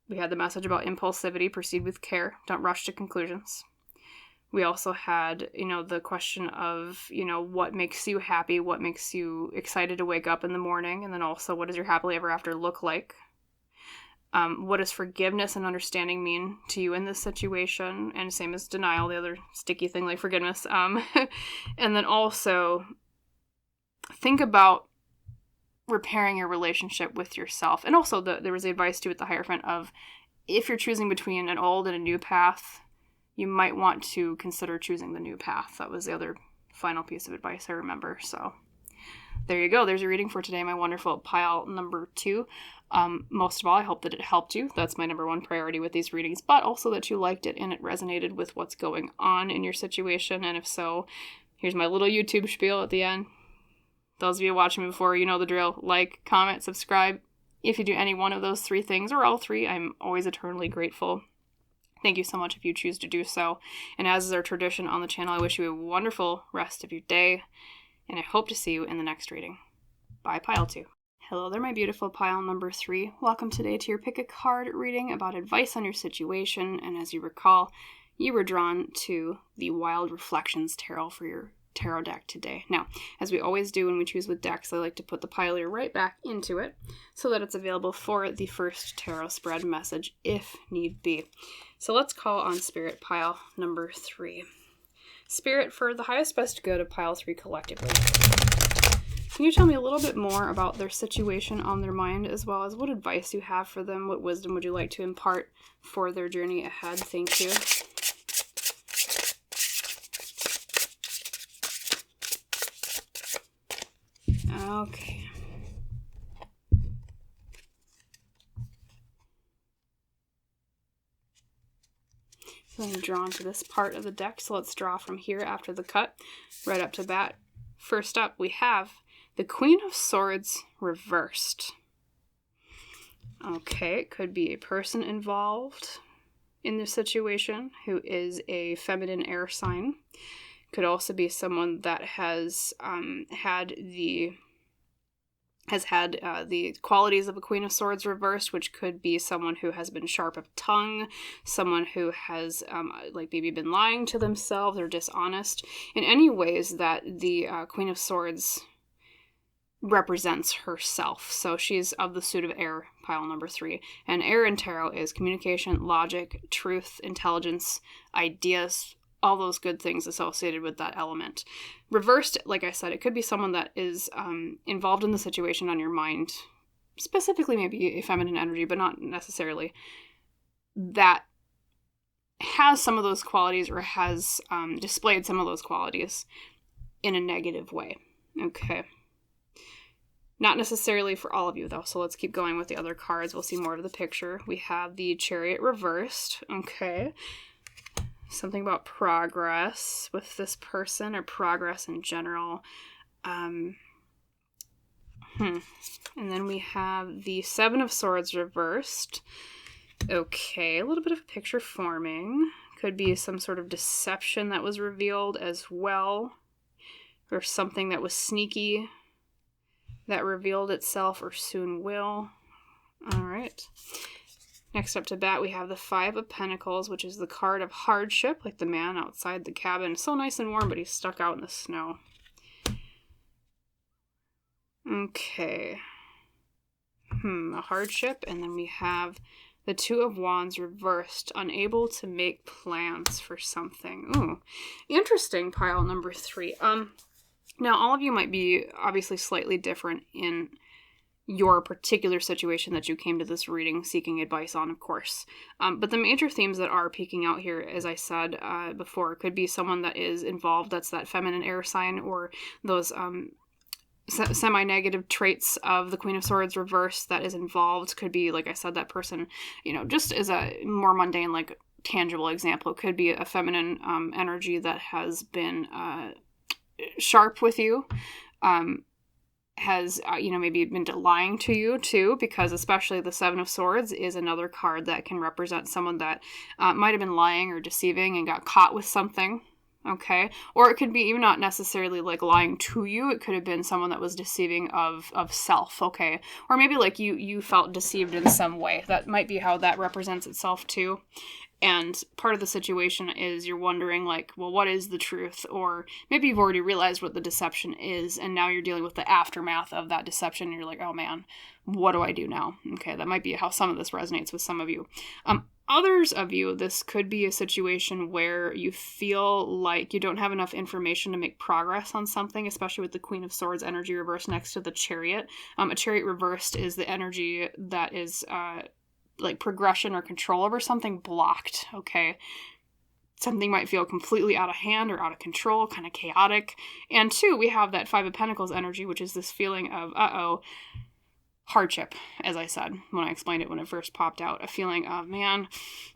we had the message about impulsivity, proceed with care, don't rush to conclusions. We also had, the question of, what makes you happy, what makes you excited to wake up in the morning, and then also what does your happily ever after look like? What does forgiveness and understanding mean to you in this situation? And same as denial, the other sticky thing like forgiveness. And then also think about repairing your relationship with yourself. And also there was the advice too at the Hierophant of if you're choosing between an old and a new path, you might want to consider choosing the new path. That was the other final piece of advice I remember. So there you go. There's your reading for today, my wonderful pile number 2. Most of all, I hope that it helped you. That's my number one priority with these readings, but also that you liked it and it resonated with what's going on in your situation. And if so, here's my little YouTube spiel at the end. Those of you watching me before, you know the drill. Like, comment, subscribe. If you do any one of those 3 things, or all 3, I'm always eternally grateful. Thank you so much if you choose to do so. And as is our tradition on the channel, I wish you a wonderful rest of your day, and I hope to see you in the next reading. Bye, pile 2. Hello there, my beautiful pile number 3. Welcome today to your pick a card reading about advice on your situation. And as you recall, you were drawn to the Wild Reflections Tarot for your tarot deck today. Now, as we always do when we choose with decks, I like to put the pile right back into it so that it's available for the first tarot spread message if need be. So let's call on Spirit pile number 3. Spirit, for the highest best good of pile 3 collectively, can you tell me a little bit more about their situation on their mind, as well as what advice you have for them? What wisdom would you like to impart for their journey ahead? Thank you. Okay. Feeling drawn to this part of the deck, so let's draw from here after the cut, right up to bat. First up, we have the Queen of Swords reversed. Okay, it could be a person involved in this situation who is a feminine air sign. Could also be someone that has had the qualities of a Queen of Swords reversed, which could be someone who has been sharp of tongue, someone who has maybe been lying to themselves or dishonest, in any ways that the Queen of Swords represents herself. So she's of the suit of air, pile number 3. And air in tarot is communication, logic, truth, intelligence, ideas, all those good things associated with that element. Reversed, like I said, it could be someone that is involved in the situation on your mind, specifically maybe a feminine energy, but not necessarily, that has some of those qualities or has displayed some of those qualities in a negative way. Okay. Not necessarily for all of you, though, so let's keep going with the other cards. We'll see more of the picture. We have the Chariot reversed. Okay. Something about progress with this person, or progress in general. And then we have the Seven of Swords reversed. Okay, a little bit of a picture forming. Could be some sort of deception that was revealed as well, or something that was sneaky that revealed itself or soon will. All right. Next up to bat, we have the Five of Pentacles, which is the card of hardship, like the man outside the cabin. So nice and warm, but he's stuck out in the snow. Okay. A hardship. And then we have the Two of Wands reversed, unable to make plans for something. Ooh, interesting, pile number 3. Now, all of you might be obviously slightly different in your particular situation that you came to this reading seeking advice on, of course. But the major themes that are peeking out here, as I said before, could be someone that is involved, that's that feminine air sign, or those semi-negative traits of the Queen of Swords reversed that is involved. Could be, like I said, that person, just as a more mundane, like tangible example, it could be a feminine energy that has been sharp with you, has, maybe been lying to you too, because especially the Seven of Swords is another card that can represent someone that might have been lying or deceiving and got caught with something. Okay. Or it could be even not necessarily like lying to you. It could have been someone that was deceiving of self. Okay. Or maybe like you felt deceived in some way. That might be how that represents itself too. And part of the situation is you're wondering like, well, what is the truth? Or maybe you've already realized what the deception is, and now you're dealing with the aftermath of that deception. And you're like, oh man, what do I do now? Okay. That might be how some of this resonates with some of you. Others of you, this could be a situation where you feel like you don't have enough information to make progress on something, especially with the Queen of Swords energy reversed next to the Chariot. A Chariot reversed is the energy that is like progression or control over something blocked, okay? Something might feel completely out of hand or out of control, kind of chaotic. And two, we have that Five of Pentacles energy, which is this feeling of, hardship, as I said, when I explained it when it first popped out. A feeling of, man,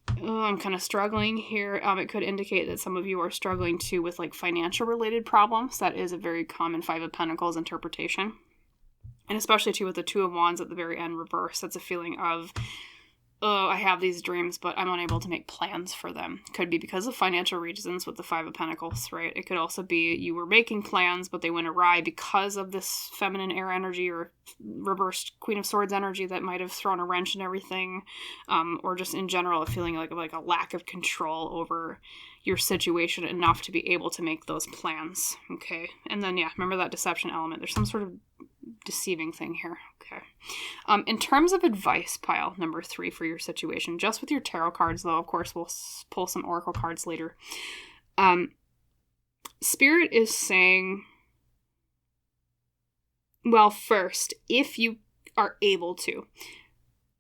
I'm kind of struggling here. It could indicate that some of you are struggling too with like financial related problems. That is a very common Five of Pentacles interpretation. And especially too with the Two of Wands at the very end reverse. That's a feeling of, I have these dreams, but I'm unable to make plans for them. Could be because of financial reasons with the Five of Pentacles, right? It could also be you were making plans, but they went awry because of this feminine air energy or reversed Queen of Swords energy that might have thrown a wrench in everything. Or just in general, a feeling like a lack of control over your situation enough to be able to make those plans, okay? And then, remember that deception element. There's some sort of deceiving thing here. Okay. In terms of advice, pile number 3 for your situation, just with your tarot cards, though, of course, we'll pull some oracle cards later. Spirit is saying, well, first, if you are able to,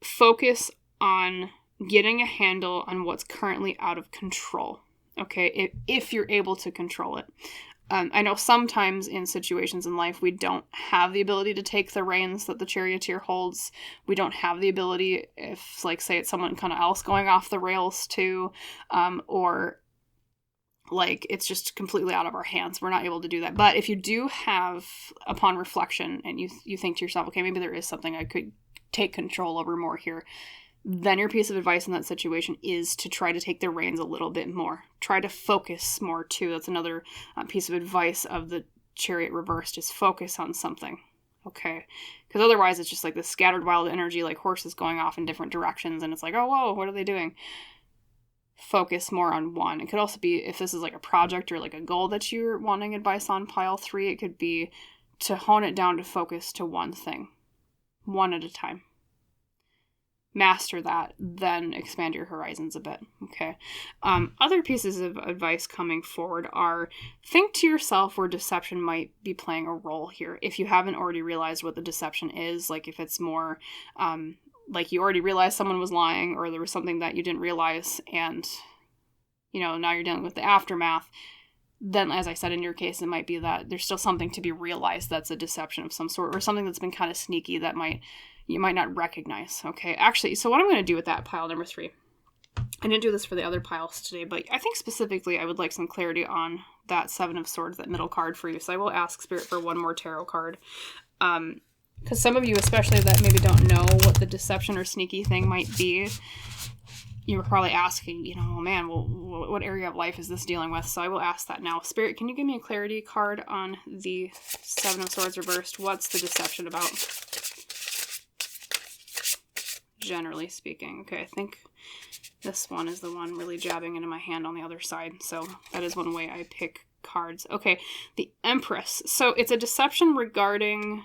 focus on getting a handle on what's currently out of control. Okay. If you're able to control it. I know sometimes in situations in life, we don't have the ability to take the reins that the charioteer holds. We don't have the ability if, like, say it's someone kind of else going off the rails too, or like it's just completely out of our hands. We're not able to do that. But if you do have, upon reflection, and you think to yourself, okay, maybe there is something I could take control over more here, then your piece of advice in that situation is to try to take the reins a little bit more. Try to focus more too. That's another piece of advice of the Chariot reversed, is focus on something. Okay? Because otherwise it's just like this scattered wild energy, like horses going off in different directions, and it's like, oh, whoa, what are they doing? Focus more on one. It could also be, if this is like a project or like a goal that you're wanting advice on, pile 3, it could be to hone it down to focus to one thing. One at a time. Master that, then expand your horizons a bit, okay? Other pieces of advice coming forward are, think to yourself where deception might be playing a role here. If you haven't already realized what the deception is, like if it's more, like you already realized someone was lying, or there was something that you didn't realize, and, now you're dealing with the aftermath, then, as I said, in your case, it might be that there's still something to be realized that's a deception of some sort, or something that's been kind of sneaky that you might not recognize, okay? Actually, so what I'm going to do with that pile number 3, I didn't do this for the other piles today, but I think specifically I would like some clarity on that Seven of Swords, that middle card for you. So I will ask Spirit for one more tarot card. Because some of you, especially that maybe don't know what the deception or sneaky thing might be, you were probably asking, oh man, well, what area of life is this dealing with? So I will ask that now. Spirit, can you give me a clarity card on the Seven of Swords reversed? What's the deception about? Generally speaking. Okay, I think this one is the one really jabbing into my hand on the other side. So that is one way I pick cards. Okay, the Empress. So it's a deception regarding,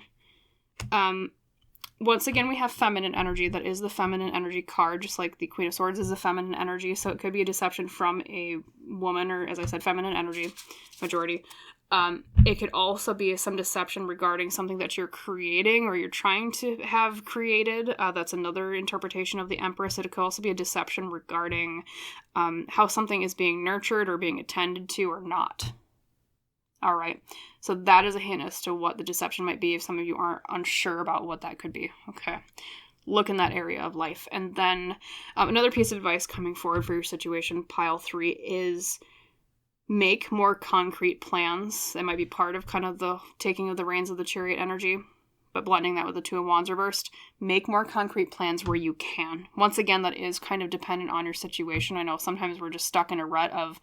once again, we have feminine energy. That is the feminine energy card, just like the Queen of Swords is a feminine energy. So it could be a deception from a woman, or as I said, feminine energy, majority. It could also be some deception regarding something that you're creating or you're trying to have created. That's another interpretation of the Empress. It could also be a deception regarding how something is being nurtured or being attended to or not. All right. So that is a hint as to what the deception might be if some of you aren't unsure about what that could be. Okay. Look in that area of life. And then another piece of advice coming forward for your situation, pile 3, is make more concrete plans. That might be part of kind of the taking of the reins of the Chariot energy. but blending that with the Two of Wands reversed, make more concrete plans where you can. Once again, that is kind of dependent on your situation. I know sometimes we're just stuck in a rut of,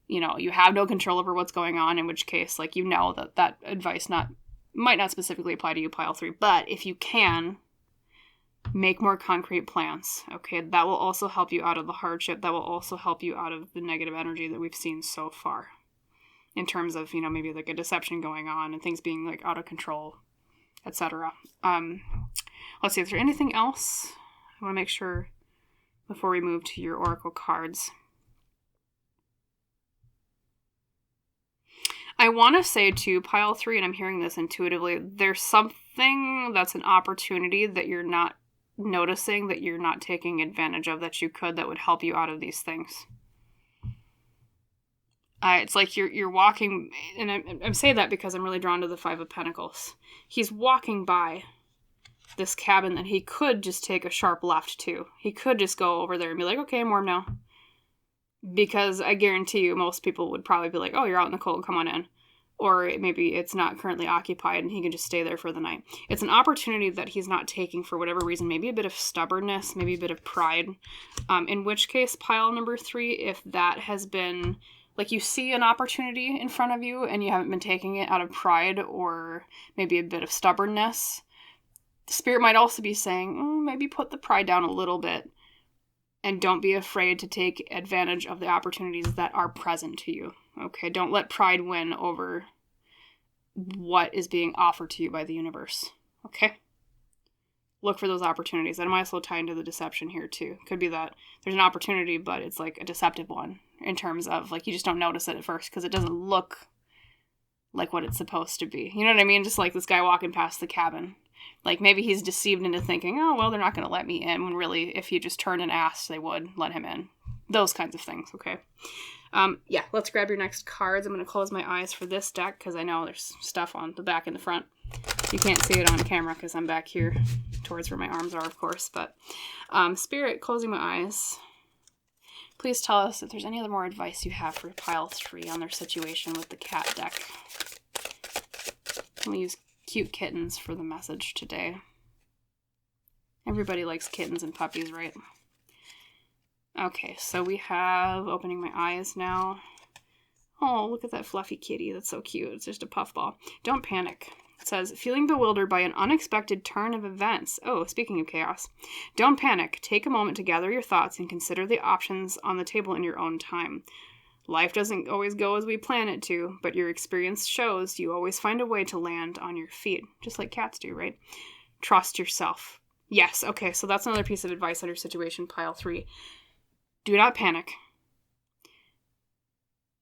you have no control over what's going on, in which case, like, that advice might not specifically apply to you, pile 3, but if you can, make more concrete plans, okay? That will also help you out of the hardship. That will also help you out of the negative energy that we've seen so far in terms of, maybe like a deception going on and things being like out of control, etc. Let's see, is there anything else? I want to make sure before we move to your oracle cards. I want to say too, pile 3, and I'm hearing this intuitively, there's something that's an opportunity that you're not noticing, that you're not taking advantage of, that would help you out of these things. It's like you're walking, and I'm saying that because I'm really drawn to the Five of Pentacles. He's walking by this cabin that he could just take a sharp left to. He could just go over there and be like, okay, I'm warm now. Because I guarantee you most people would probably be like, oh, you're out in the cold, come on in. Or maybe it's not currently occupied and he can just stay there for the night. It's an opportunity that he's not taking for whatever reason. Maybe a bit of stubbornness, maybe a bit of pride. In which case, pile number 3, if that has been, like, you see an opportunity in front of you and you haven't been taking it out of pride or maybe a bit of stubbornness, the Spirit might also be saying, maybe put the pride down a little bit. And don't be afraid to take advantage of the opportunities that are present to you. Okay, don't let pride win over what is being offered to you by the universe. Okay? Look for those opportunities. That might also tie into the deception here too. Could be that there's an opportunity, but it's like a deceptive one in terms of, like, you just don't notice it at first because it doesn't look like what it's supposed to be. You know what I mean? Just like this guy walking past the cabin. Like, maybe he's deceived into thinking, oh, well, they're not going to let me in, when really, if he just turned and asked, they would let him in. Those kinds of things, okay? Yeah, let's grab your next cards. I'm going to close my eyes for this deck, because I know there's stuff on the back and the front. You can't see it on camera, because I'm back here towards where my arms are, of course. But, Spirit, closing my eyes. Please tell us if there's any other more advice you have for pile 3 on their situation with the cat deck. I'm going to use cute kittens for the message today. Everybody likes kittens and puppies, right? Okay, so we have, opening my eyes now. Oh, look at that fluffy kitty. That's so cute. It's just a puffball. Don't panic. It says, feeling bewildered by an unexpected turn of events. Oh, speaking of chaos. Don't panic. Take a moment to gather your thoughts and consider the options on the table in your own time. Life doesn't always go as we plan it to, but your experience shows you always find a way to land on your feet, just like cats do, right? Trust yourself. Yes, okay, so that's another piece of advice on your situation, pile 3. Do not panic.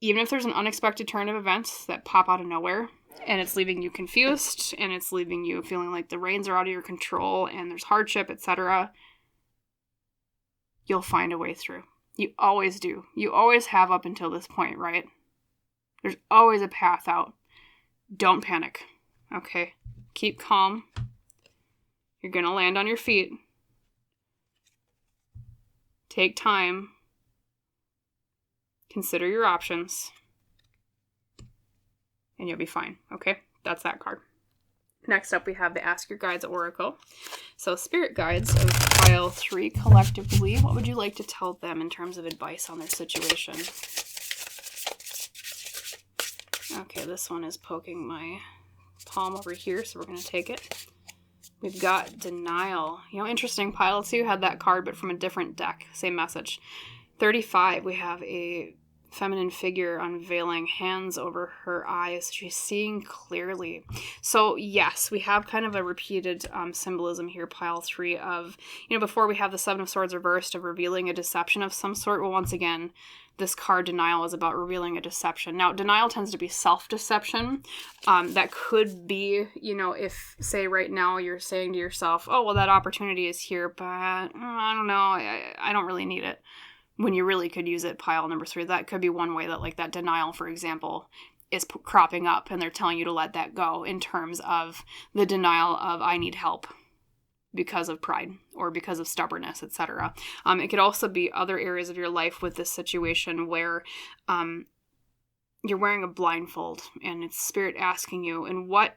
Even if there's an unexpected turn of events that pop out of nowhere, and it's leaving you confused, and it's leaving you feeling like the reins are out of your control, and there's hardship, etc., you'll find a way through. You always do. You always have up until this point, right? There's always a path out. Don't panic. Okay? Keep calm. You're going to land on your feet. Take time. Consider your options. And you'll be fine. Okay? That's that card. Next up, we have the Ask Your Guides Oracle. So, Spirit Guides of pile 3 collectively, what would you like to tell them in terms of advice on their situation? Okay, this one is poking my palm over here, so we're going to take it. We've got Denial. Interesting, pile 2 had that card, but from a different deck. Same message. 35, we have a feminine figure unveiling, hands over her eyes. She's seeing clearly. So yes, we have kind of a repeated symbolism here, pile 3, of, before we have the Seven of Swords reversed, of revealing a deception of some sort. Well, once again, this card, Denial, is about revealing a deception. Now, denial tends to be self-deception. That could be, if, say, right now you're saying to yourself, oh, well, that opportunity is here, but I don't know, I don't really need it. When you really could use it, pile number 3. That could be one way that, like, that denial, for example, is cropping up, and they're telling you to let that go in terms of the denial of, I need help because of pride or because of stubbornness, etc. It could also be other areas of your life with this situation where you're wearing a blindfold and it's Spirit asking you, in what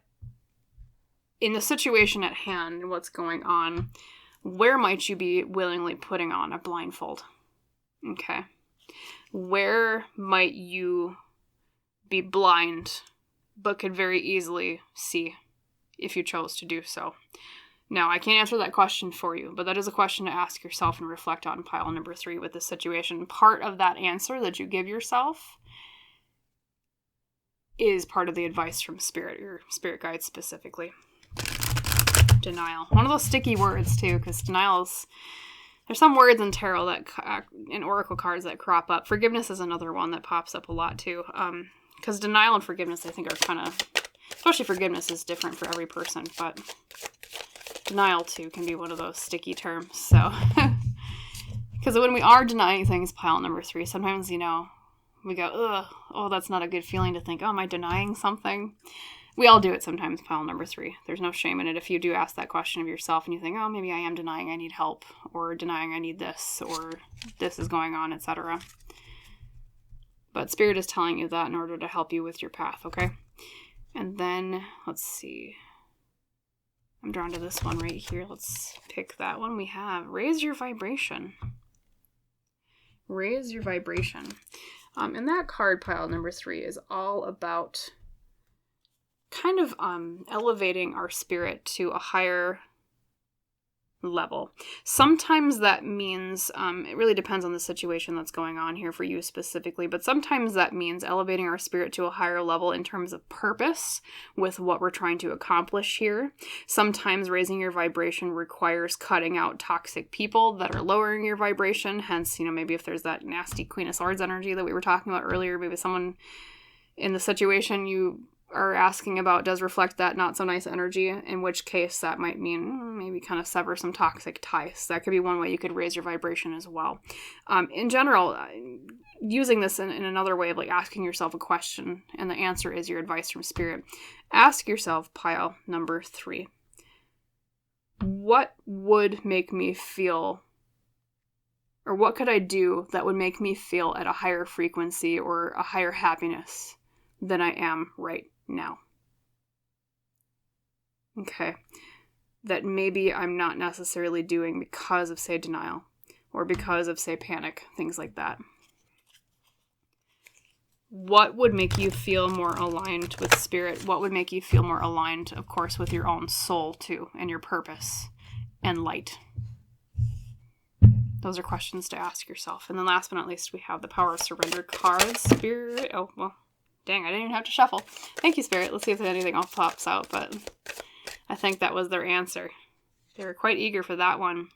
in the situation at hand and what's going on, where might you be willingly putting on a blindfold? Okay. Where might you be blind, but could very easily see if you chose to do so? Now, I can't answer that question for you, but that is a question to ask yourself and reflect on pile number 3 with this situation. Part of that answer that you give yourself is part of the advice from Spirit, your spirit guides specifically. Denial. One of those sticky words, too, because denial is... There's some words in tarot that, in oracle cards that crop up. Forgiveness is another one that pops up a lot, too. Because denial and forgiveness, I think, are kind of... Especially forgiveness is different for every person, but denial, too, can be one of those sticky terms, so... Because when we are denying things, pile number 3, sometimes, we go, ugh, oh, that's not a good feeling to think, oh, am I denying something? We all do it sometimes, pile number 3. There's no shame in it if you do ask that question of yourself and you think, oh, maybe I am denying I need help, or denying I need this, or this is going on, etc. But Spirit is telling you that in order to help you with your path, okay? And then, let's see. I'm drawn to this one right here. Let's pick that one. We have raise your vibration. Raise your vibration. And that card, pile number 3, is all about kind of elevating our spirit to a higher level. Sometimes that means, it really depends on the situation that's going on here for you specifically, but sometimes that means elevating our spirit to a higher level in terms of purpose with what we're trying to accomplish here. Sometimes raising your vibration requires cutting out toxic people that are lowering your vibration, hence, maybe if there's that nasty Queen of Swords energy that we were talking about earlier, maybe someone in the situation you are asking about does reflect that not so nice energy, in which case that might mean maybe kind of sever some toxic ties. That could be one way you could raise your vibration as well. In general, using this in another way of like asking yourself a question, and the answer is your advice from Spirit. Ask yourself, pile number 3, what would make me feel, or what could I do that would make me feel at a higher frequency or a higher happiness than I am right now? Okay. That maybe I'm not necessarily doing because of, say, denial, or because of, say, panic, things like that. What would make you feel more aligned with Spirit? What would make you feel more aligned, of course, with your own soul, too, and your purpose and light? Those are questions to ask yourself. And then last but not least, we have the Power of Surrender card. Spirit. Oh, well. Dang, I didn't even have to shuffle. Thank you, Spirit. Let's see if anything else pops out, but I think that was their answer. They were quite eager for that one.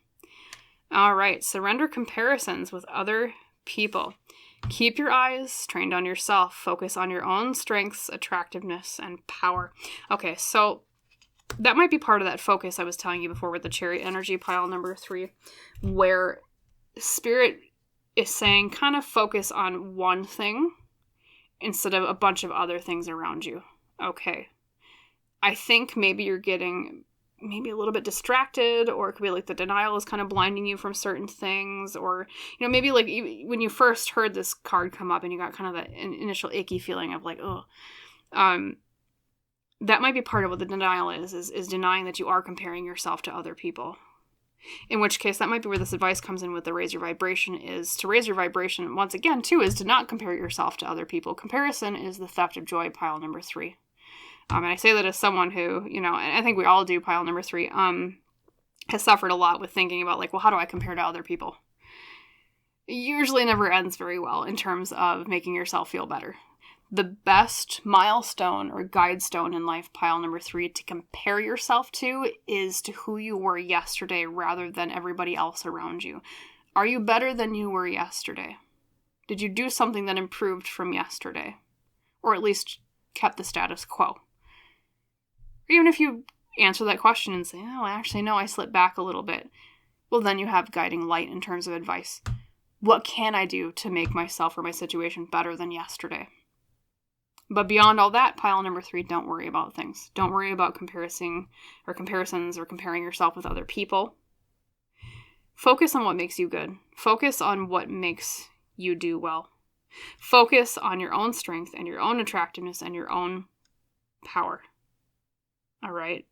All right, surrender comparisons with other people. Keep your eyes trained on yourself. Focus on your own strengths, attractiveness, and power. Okay, so that might be part of that focus I was telling you before with the Chariot energy, pile number 3, where Spirit is saying kind of focus on one thing instead of a bunch of other things around you. Okay. I think maybe you're getting maybe a little bit distracted, or it could be like the denial is kind of blinding you from certain things, or, maybe like when you first heard this card come up and you got kind of that initial icky feeling of like, oh, that might be part of what the denial is denying that you are comparing yourself to other people. In which case, that might be where this advice comes in with the raise your vibration, is to raise your vibration, once again, too, is to not compare yourself to other people. Comparison is the theft of joy, pile number 3. And I say that as someone who, and I think we all do, pile number 3, has suffered a lot with thinking about, like, well, how do I compare to other people? It usually never ends very well in terms of making yourself feel better. The best milestone or guide stone in life, pile number 3, to compare yourself to is to who you were yesterday rather than everybody else around you. Are you better than you were yesterday? Did you do something that improved from yesterday? Or at least kept the status quo? Or even if you answer that question and say, oh, actually, no, I slipped back a little bit. Well, then you have guiding light in terms of advice. What can I do to make myself or my situation better than yesterday? But beyond all that, pile number 3, don't worry about things. Don't worry about comparisons or comparing yourself with other people. Focus on what makes you good. Focus on what makes you do well. Focus on your own strength and your own attractiveness and your own power. All right?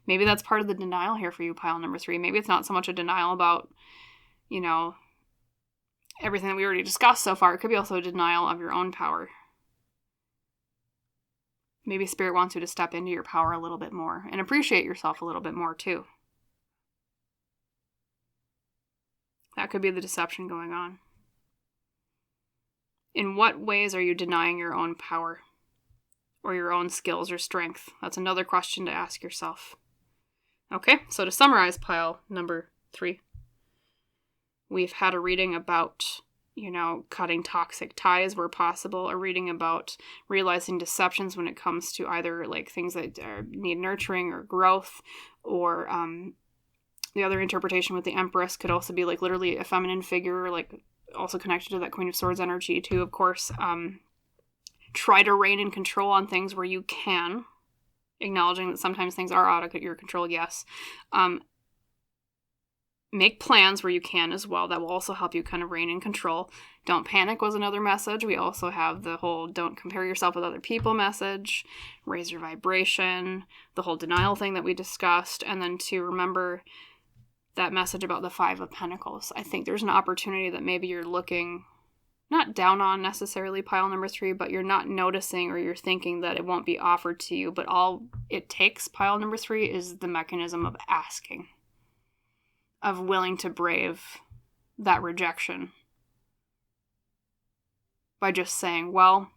Maybe that's part of the denial here for you, pile number 3. Maybe it's not so much a denial about, you know, everything that we already discussed so far. It could be also a denial of your own power. Maybe Spirit wants you to step into your power a little bit more and appreciate yourself a little bit more too. That could be the deception going on. In what ways are you denying your own power or your own skills or strength? That's another question to ask yourself. Okay, so to summarize pile number 3, we've had a reading about, cutting toxic ties where possible, a reading about realizing deceptions when it comes to either like things that need nurturing or growth, or the other interpretation with the Empress could also be like literally a feminine figure, like also connected to that Queen of Swords energy too, of course. Try to reign in control on things where you can, acknowledging that sometimes things are out of your control, yes. Make plans where you can as well. That will also help you kind of reign in control. Don't panic was another message. We also have the whole don't compare yourself with other people message. Raise your vibration. The whole denial thing that we discussed. And then to remember that message about the 5 of Pentacles. I think there's an opportunity that maybe you're looking not down on necessarily, pile number 3, but you're not noticing or you're thinking that it won't be offered to you. But all it takes, pile number 3, is the mechanism of asking. Of willing to brave that rejection by just saying, well,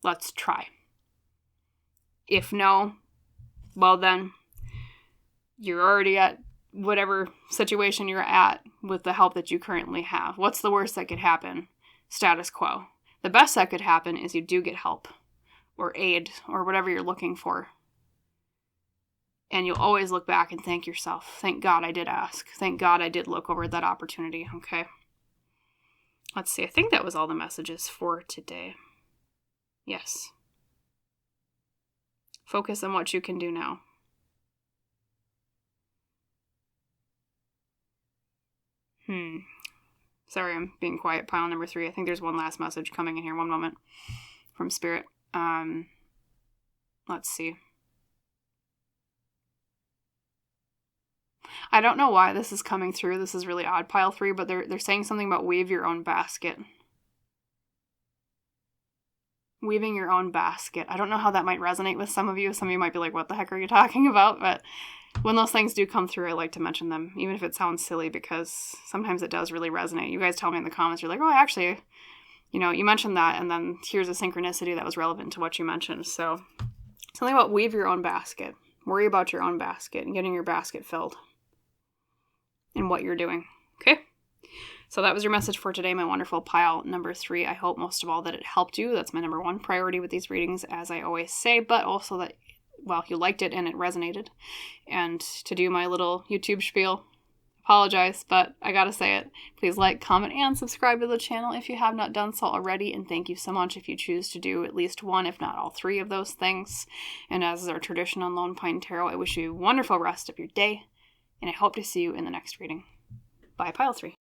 let's try. If no, well then, you're already at whatever situation you're at with the help that you currently have. What's the worst that could happen? Status quo. The best that could happen is you do get help or aid or whatever you're looking for. And you'll always look back and thank yourself. Thank God I did ask. Thank God I did look over that opportunity, okay? Let's see. I think that was all the messages for today. Yes. Focus on what you can do now. Sorry, I'm being quiet. Pile number 3. I think there's one last message coming in here. One moment. From Spirit. Let's see. I don't know why this is coming through. This is really odd, pile 3, but they're saying something about weave your own basket. Weaving your own basket. I don't know how that might resonate with some of you. Some of you might be like, what the heck are you talking about? But when those things do come through, I like to mention them, even if it sounds silly, because sometimes it does really resonate. You guys tell me in the comments, you're like, oh, actually, you mentioned that, and then here's a synchronicity that was relevant to what you mentioned. So something about weave your own basket. Worry about your own basket and getting your basket filled. And what you're doing. Okay? So that was your message for today, my wonderful pile number 3. I hope most of all that it helped you. That's my number 1 priority with these readings, as I always say, but also that, well, you liked it and it resonated. And to do my little YouTube spiel, apologize, but I gotta say it. Please like, comment, and subscribe to the channel if you have not done so already. And thank you so much if you choose to do at least one, if not all 3 of those things. And as is our tradition on Lone Pine Tarot, I wish you a wonderful rest of your day. And I hope to see you in the next reading. Bye, pile 3.